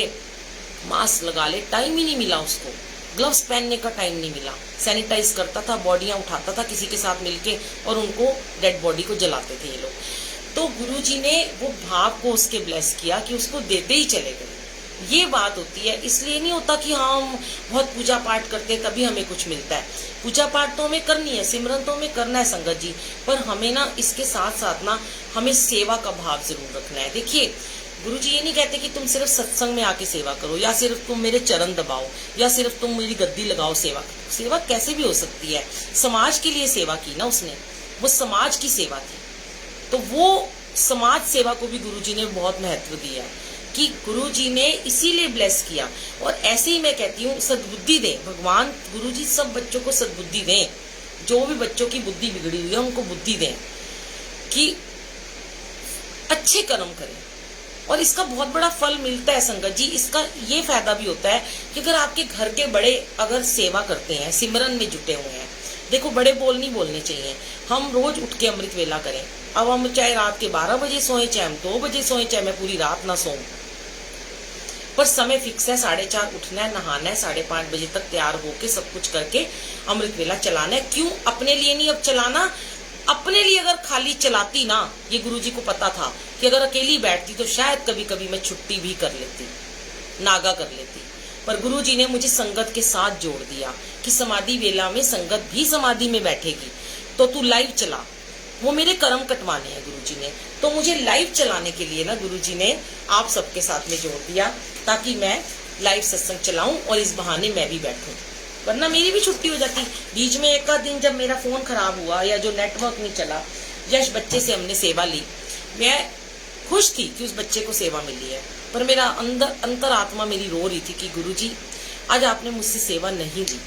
मास्क लगा ले। टाइम ही नहीं मिला उसको, ग्लव्स पहनने का टाइम नहीं मिला। सैनिटाइज करता था, बॉडियां उठाता था किसी के साथ मिलके और उनको डेड बॉडी को जलाते थे ये लोग। तो गुरुजी ने वो भाव को उसके ब्लेस किया कि उसको देते ही चले गए। ये बात होती है। इसलिए नहीं होता कि हम बहुत पूजा पाठ करते हैं तभी हमें कुछ मिलता है। पूजा पाठ तो हमें करनी है, सिमरन तो हमें करना है संगत जी, पर हमें ना इसके साथ साथ ना हमें सेवा का भाव जरूर रखना है। देखिए, गुरुजी ये नहीं कहते कि तुम सिर्फ सत्संग में आके सेवा करो, या सिर्फ तुम मेरे चरण दबाओ, या सिर्फ तुम मेरी गद्दी लगाओ। सेवा कैसे भी हो सकती है। समाज के लिए सेवा की ना उसने, वो समाज की सेवा थी। तो वो समाज सेवा को भी गुरुजी ने बहुत महत्व दिया है कि गुरुजी ने इसीलिए ब्लेस किया। और ऐसे ही मैं कहती हूँ, सद्बुद्धि दें भगवान। गुरुजी सब बच्चों को सद्बुद्धि दें, जो भी बच्चों की बुद्धि बिगड़ी हुई है उनको बुद्धि दें कि अच्छे कर्म करें। और इसका बहुत बड़ा फल मिलता है संगत जी। इसका ये फायदा भी होता है कि अगर आपके घर के बड़े अगर सेवा करते हैं, सिमरन में जुटे हुए हैं, देखो बड़े बोल नहीं बोलने चाहिए, हम रोज उठ के अमृत वेला करें। अब हम चाहे रात के 12 बजे सोए, चाहे हम 2 बजे सोए, चाहे मैं पूरी रात ना सोऊं, पर समय फिक्स है, 4:30 उठना है, नहाना है, 5:30 बजे तक तैयार होके सब कुछ करके अमृत वेला चलाना है। क्यों? अपने लिए नहीं अब चलाना। अपने लिए अगर खाली चलाती ना, ये गुरुजी को पता था कि अगर अकेली बैठती तो शायद कभी कभी मैं छुट्टी भी कर लेती, नागा कर लेती। पर गुरुजी ने मुझे संगत के साथ जोड़ दिया कि समाधि वेला में संगत भी समाधि में बैठेगी, तो तू लाइव चला। वो मेरे कर्म कटवाने हैं गुरुजी ने, तो मुझे लाइव चलाने के लिए ना गुरुजी ने आप सबके साथ में जोड़ दिया, ताकि मैं लाइव सत्संग चलाऊं और इस बहाने मैं भी बैठूं। वरना मेरी भी छुट्टी हो जाती। बीच में एक दिन जब मेरा फोन खराब हुआ या जो नेटवर्क नहीं चला, यश बच्चे से हमने सेवा ली, मैं खुश थी कि उस बच्चे को सेवा मिली है, पर मेरा अंतरात्मा मेरी रो रही थी कि गुरुजी आज आपने मुझसे सेवा नहीं ली,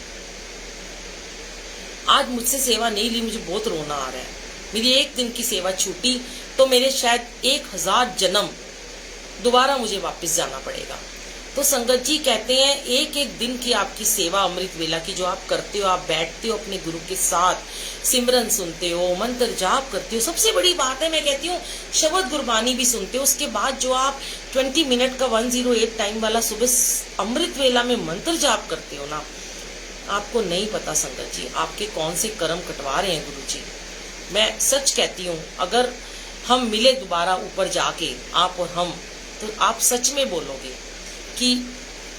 आज मुझसे सेवा नहीं ली, मुझे बहुत रोना आ रहा है। मेरी एक दिन की सेवा छूटी तो मेरे शायद 1000 जन्म दोबारा मुझे वापस जाना पड़ेगा। तो संगत जी कहते हैं, एक एक दिन की आपकी सेवा अमृत वेला की जो आप करते हो, आप बैठते हो अपने गुरु के साथ, सिमरन सुनते हो, मंत्र जाप करते हो, सबसे बड़ी बात है मैं कहती हूँ शब्द गुरबानी भी सुनते हो। उसके बाद जो आप 20 मिनट का 108 टाइम वाला सुबह अमृत वेला में मंत्र जाप करते हो ना, आपको नहीं पता संगत जी आपके कौन से कर्म कटवा रहे हैं गुरु जी। मैं सच कहती हूँ, अगर हम मिले दोबारा ऊपर जाके आप और हम, तो आप सच में बोलोगे कि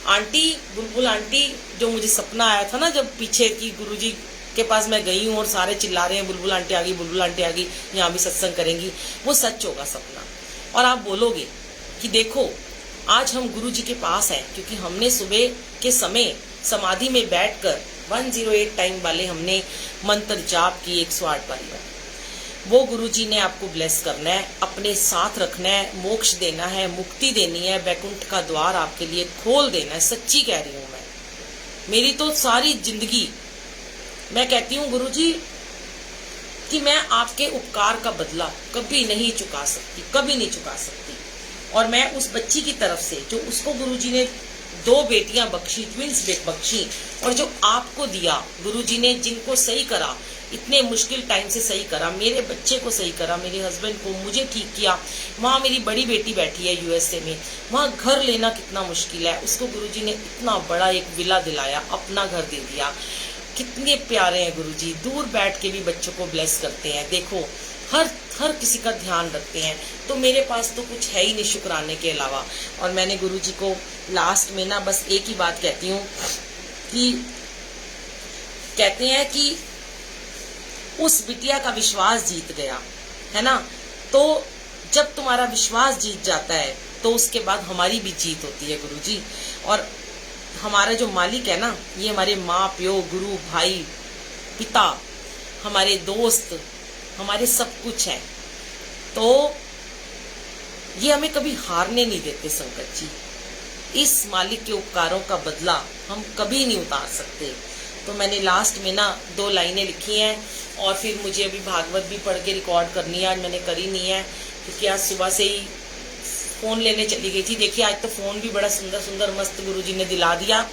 आंटी, बुलबुल आंटी, जो मुझे सपना आया था ना जब पीछे की गुरुजी के पास मैं गई हूँ और सारे चिल्ला रहे हैं बुलबुल आंटी आ गई, बुलबुल आंटी आ गई, यहाँ भी सत्संग करेंगी, वो सच होगा सपना। और आप बोलोगे कि देखो आज हम गुरुजी के पास हैं, क्योंकि हमने सुबह के समय समाधि में बैठकर 108 टाइम वाले हमने मंत्र जाप की 108 बारी। वो गुरुजी ने आपको ब्लेस करना है, अपने साथ रखना है, मोक्ष देना है, मुक्ति देनी है, बैकुंठ का द्वार आपके लिए खोल देना है। सच्ची कह रही हूं मैं, मेरी तो सारी जिंदगी मैं कहती हूँ गुरुजी कि मैं आपके उपकार का बदला कभी नहीं चुका सकती, कभी नहीं चुका सकती। और मैं उस बच्ची की तरफ से जो उसको गुरुजी ने 2 बेटियां बख्शी, ट्विंस बख्शी, और जो आपको दिया गुरुजी ने, जिनको सही करा, इतने मुश्किल टाइम से सही करा, मेरे बच्चे को सही करा, मेरे हस्बैंड को, मुझे ठीक किया। वहाँ मेरी बड़ी बेटी बैठी है यूएसए में, वहाँ घर लेना कितना मुश्किल है, उसको गुरुजी ने इतना बड़ा एक विला दिलाया, अपना घर दे दिया। कितने प्यारे हैं गुरुजी, दूर बैठ के भी बच्चों को ब्लेस करते हैं। देखो हर किसी का ध्यान रखते हैं। तो मेरे पास तो कुछ है ही नहीं शुक्राने के अलावा। और मैंने गुरुजी को लास्ट में ना बस एक ही बात कहती हूँ कि कहते हैं कि उस बिटिया का विश्वास जीत गया, है ना। तो जब तुम्हारा विश्वास जीत जाता है तो उसके बाद हमारी भी जीत होती है गुरुजी। और हमारा जो मालिक है ना, ये हमारे माँ प्यो, गुरु, भाई, पिता, हमारे दोस्त, हमारे सब कुछ है। तो ये हमें कभी हारने नहीं देते संकट जी। इस मालिक के उपकारों का बदला हम कभी नहीं उतार सकते। तो मैंने लास्ट में ना 2 लाइनें लिखी हैं और फिर मुझे अभी भागवत भी पढ़ के रिकॉर्ड करनी है। आज मैंने करी नहीं है क्योंकि आज सुबह से ही फ़ोन लेने चली गई थी। देखिए आज तो फ़ोन भी बड़ा सुंदर सुंदर मस्त गुरुजी ने दिला दिया।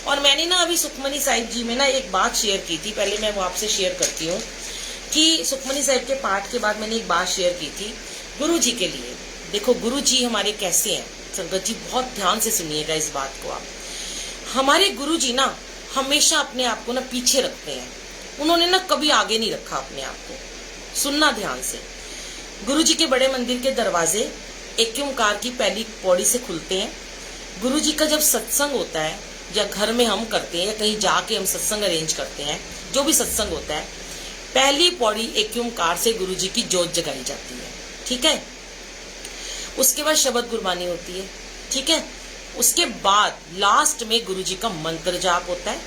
और मैंने ना अभी सुखमनी साहिब जी में ना एक बात शेयर की थी, पहले मैं वो आपसे शेयर करती हूँ कि सुखमनी साहिब के पाठ के बाद मैंने एक बात शेयर की थी गुरुजी के लिए। देखो गुरुजी हमारे कैसे हैं संगत जी, बहुत ध्यान से सुनिएगा इस बात को आप। हमारे गुरुजी ना हमेशा अपने आप को ना पीछे रखते हैं, उन्होंने ना कभी आगे नहीं रखा अपने आप को। सुनना ध्यान से, गुरुजी के बड़े मंदिर के दरवाजे एक ओंकार की पहली पौड़ी से खुलते हैं। गुरुजी का जब सत्संग होता है या घर में हम करते हैं या कहीं जाके हम सत्संग अरेंज करते हैं, जो भी सत्संग होता है, पहली पौड़ी एक ओंकार से गुरुजी की जोत जगाई जाती है, ठीक है। उसके बाद शब्द गुरबानी होती है, ठीक है। उसके बाद लास्ट में गुरुजी का मंत्र जाप होता है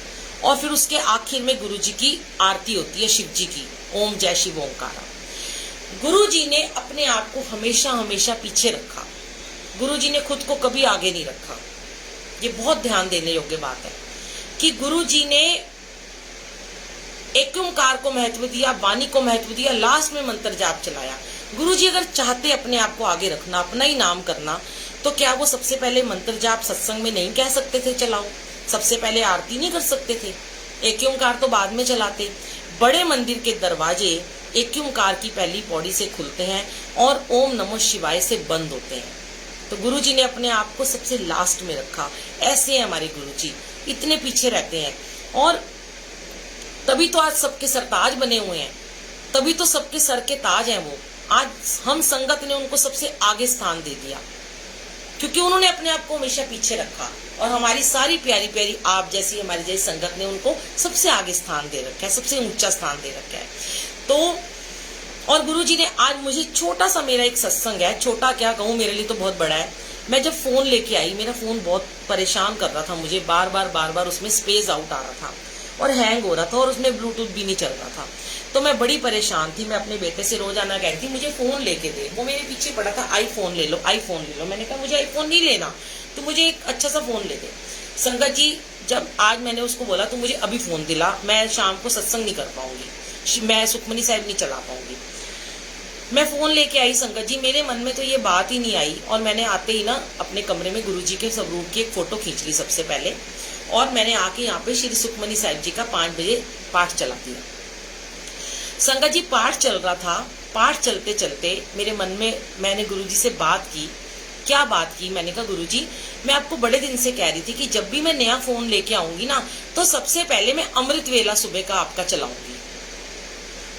और फिर उसके आखिर में गुरुजी की आरती होती है शिव जी की, ओम जय शिव ओंकारा। गुरुजी ने अपने आप को हमेशा हमेशा पीछे रखा, गुरुजी ने खुद को कभी आगे नहीं रखा। ये बहुत ध्यान देने योग्य बात है कि गुरुजी ने एक ओंकार को महत्व दिया, वाणी को महत्व दिया, लास्ट में मंत्र जाप चलाया। गुरुजी अगर चाहते अपने आप को आगे रखना, अपना ही नाम करना, तो क्या वो सबसे पहले मंत्र जाप सत्संग में नहीं कह सकते थे चलाओ? सबसे पहले आरती नहीं कर सकते थे? एक ओंकार तो बाद में चलाते। बड़े मंदिर के दरवाजे एक ओंकार की पहली पौड़ी से खुलते हैं और ओम नमो शिवाय से बंद होते हैं। तो गुरुजी ने अपने आप को सबसे लास्ट में रखा। ऐसे हैं हमारे गुरुजी, इतने पीछे रहते हैं। और तभी तो आज सबके सरताज बने हुए हैं, तभी तो सबके सर के ताज हैं वो। आज हम संगत ने उनको सबसे आगे स्थान दे दिया क्योंकि उन्होंने अपने आप को हमेशा पीछे रखा। और हमारी सारी प्यारी प्यारी आप जैसी हमारी जैसी संगत ने उनको सबसे आगे स्थान दे रखा है, सबसे ऊंचा स्थान दे रखा है। तो और गुरुजी ने आज मुझे छोटा सा, मेरा एक सत्संग है, छोटा क्या कहूँ, मेरे लिए तो बहुत बड़ा है। मैं जब फोन लेके आई, मेरा फोन बहुत परेशान कर रहा था मुझे, बार बार उसमें स्पेस आउट आ रहा था और हैंग हो रहा था और उसमें ब्लूटूथ भी नहीं चल रहा था। तो मैं बड़ी परेशान थी। मैं अपने बेटे से रोजाना कहती मुझे फोन लेके दे, वो मेरे पीछे पड़ा था, आईफोन ले लो आईफोन ले लो। मैंने कहा मुझे आईफोन नहीं लेना, तो मुझे एक अच्छा सा फोन ले दे। संगत जी जब आज मैंने उसको बोला तो मुझे अभी फोन दिला, मैं शाम को सत्संग नहीं कर पाऊंगी, मैं सुखमनी साहिब नहीं चला पाऊंगी। मैं फोन लेके आई संगत जी, मेरे मन में तो ये बात ही नहीं आई। और मैंने आते ही ना अपने कमरे में गुरुजी के स्वरूप की एक फोटो खींच ली सबसे पहले, और मैंने आके यहाँ पे श्री सुखमनी साहिब जी का 5 बजे पाठ चला दिया। संगत जी पाठ चल रहा था, पाठ चलते चलते मेरे मन में मैंने गुरुजी से बात की। क्या बात की? मैंने कहा गुरुजी मैं आपको बड़े दिन से कह रही थी कि जब भी मैं नया फोन लेके आऊंगी ना, तो सबसे पहले मैं अमृत वेला सुबह का आपका चलाऊंगी।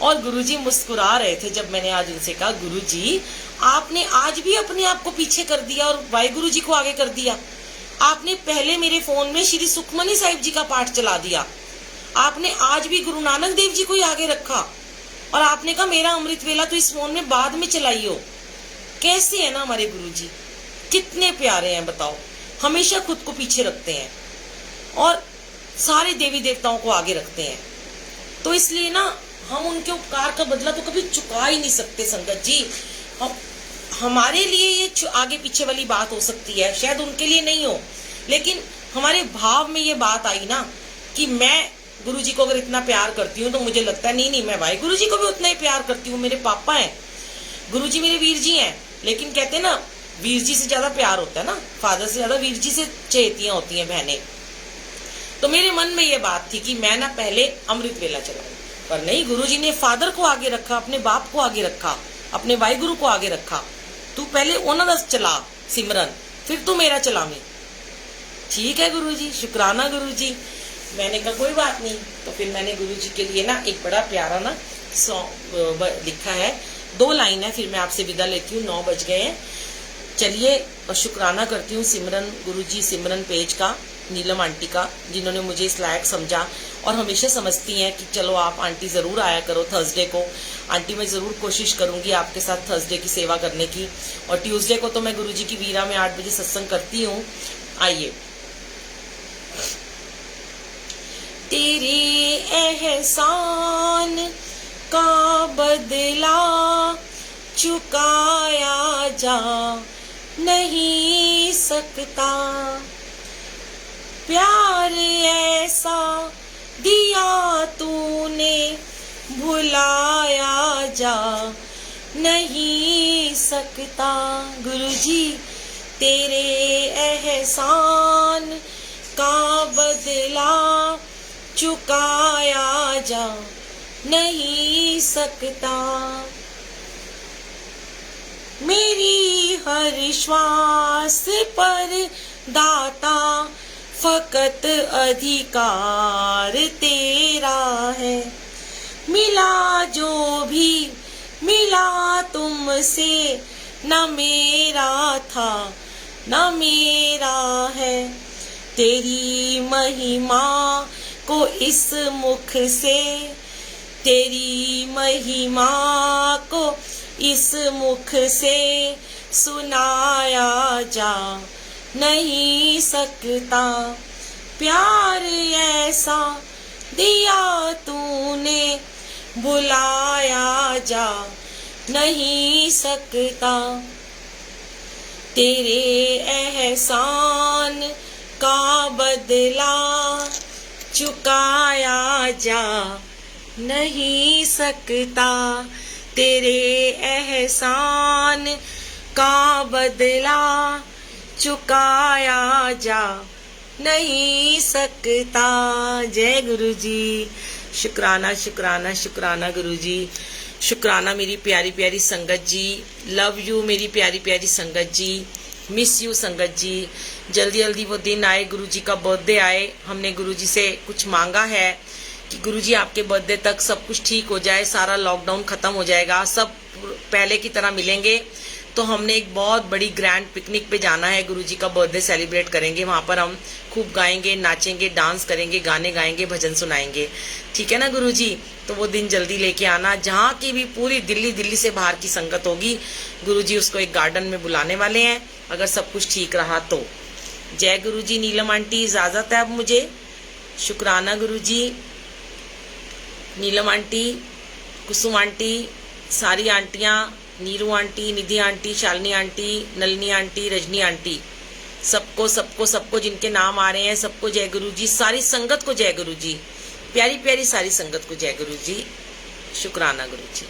और गुरुजी मुस्कुरा रहे थे जब मैंने आज उनसे कहा गुरुजी आपने आज भी अपने आप को पीछे कर दिया और वाहिगुरु जी को आगे कर दिया। आपने पहले मेरे फोन में श्री सुखमनी साहिब जी का पाठ चला दिया, आपने आज भी गुरु नानक देव जी को ही आगे रखा, और आपने कहा मेरा अमृत वेला तो इस फोन में बाद में चलाइयो। कैसे है ना हमारे गुरुजी, कितने प्यारे हैं बताओ, हमेशा खुद को पीछे रखते हैं और सारे देवी देवताओं को आगे रखते हैं। तो इसलिए ना हम उनके उपकार का बदला तो कभी चुका ही नहीं सकते संगत जी। हमारे लिए ये आगे पीछे वाली बात हो सकती है, शायद उनके लिए नहीं हो, लेकिन हमारे भाव में ये बात आई ना कि मैं गुरुजी को अगर इतना प्यार करती हूँ तो मुझे लगता है नहीं मैं भाई गुरुजी को भी उतना ही प्यार करती हूँ। मेरे पापा हैं, गुरुजी मेरे वीर जी हैं, लेकिन कहते हैं ना वीर जी से ज्यादा प्यार होता है ना, फादर से ज्यादा वीर जी से चहेतियां होती हैं बहनें। तो मेरे मन में ये बात थी कि मैं ना पहले अमृत वेला चलाऊं, पर नहीं, गुरुजी ने फादर को आगे रखा, अपने बाप को आगे रखा, अपने वाहिगुरु को आगे रखा। तू पहले उन्होंने चला सिमरन, फिर तू मेरा चलावी। ठीक है गुरुजी, शुक्राना गुरुजी। मैंने कहा कोई बात नहीं। तो फिर मैंने गुरुजी के लिए ना एक बड़ा प्यारा ना सॉन्ग लिखा है, 2 लाइन है, फिर मैं आपसे विदा लेती हूँ, 9 बज गए हैं। चलिए और शुक्राना करती हूँ सिमरन गुरुजी सिमरन पेज का नीलम आंटी का, जिन्होंने मुझे इस लायक समझा और हमेशा समझती हैं कि चलो आप आंटी ज़रूर आया करो थर्सडे को। आंटी मैं ज़रूर कोशिश करूँगी आपके साथ थर्सडे की सेवा करने की, और ट्यूसडे को तो मैं गुरुजी की वीरा में 8 बजे सत्संग करती हूँ। आइए। तेरे एहसान का बदला चुकाया जा नहीं सकता, प्यार ऐसा दिया तूने भुलाया जा नहीं सकता। गुरुजी तेरे एहसान का बदला चुकाया जा नहीं सकता, मेरी हर श्वास पर दाता फकत अधिकार तेरा है। मिला जो भी मिला तुमसे, न मेरा था न मेरा है। तेरी महिमा को इस मुख से, तेरी महिमा को इस मुख से सुनाया जा नहीं सकता, प्यार ऐसा दिया तूने भुलाया जा नहीं सकता, तेरे एहसान का बदला चुकाया जा नहीं सकता, तेरे एहसान का बदला चुकाया जा नहीं सकता। जय गुरुजी। शुक्राना शुक्राना शुक्राना गुरुजी, शुक्राना मेरी प्यारी प्यारी संगत जी। लव यू मेरी प्यारी प्यारी संगत जी, मिस यू संगत जी। जल्दी जल्दी वो दिन आए, गुरुजी का बर्थडे आए। हमने गुरुजी से कुछ मांगा है कि गुरुजी आपके बर्थडे तक सब कुछ ठीक हो जाए, सारा लॉकडाउन खत्म हो जाएगा, सब पहले की तरह मिलेंगे। तो हमने एक बहुत बड़ी ग्रैंड पिकनिक पे जाना है, गुरुजी का बर्थडे सेलिब्रेट करेंगे। वहाँ पर हम खूब गाएंगे, नाचेंगे, डांस करेंगे, गाने गाएंगे, भजन सुनाएंगे। ठीक है ना गुरुजी? तो वो दिन जल्दी लेके आना। जहाँ की भी पूरी दिल्ली से बाहर की संगत होगी, गुरुजी उसको एक गार्डन में बुलाने वाले हैं, अगर सब कुछ ठीक रहा तो। जय गुरुजी। नीलम आंटी इजाज़त है अब मुझे। शुक्राना गुरुजी। नीलम आंटी, कुसुम आंटी, सारी आंटियाँ, Neeru aunty, Nidhi aunty, Shalini aunty, Nalini aunty, Rajni aunty, सबको सबको सबको जिनके नाम आ रहे हैं सबको जय गुरुजी। सारी संगत को जय गुरुजी, प्यारी प्यारी सारी संगत को जय गुरुजी। शुक्राना गुरुजी।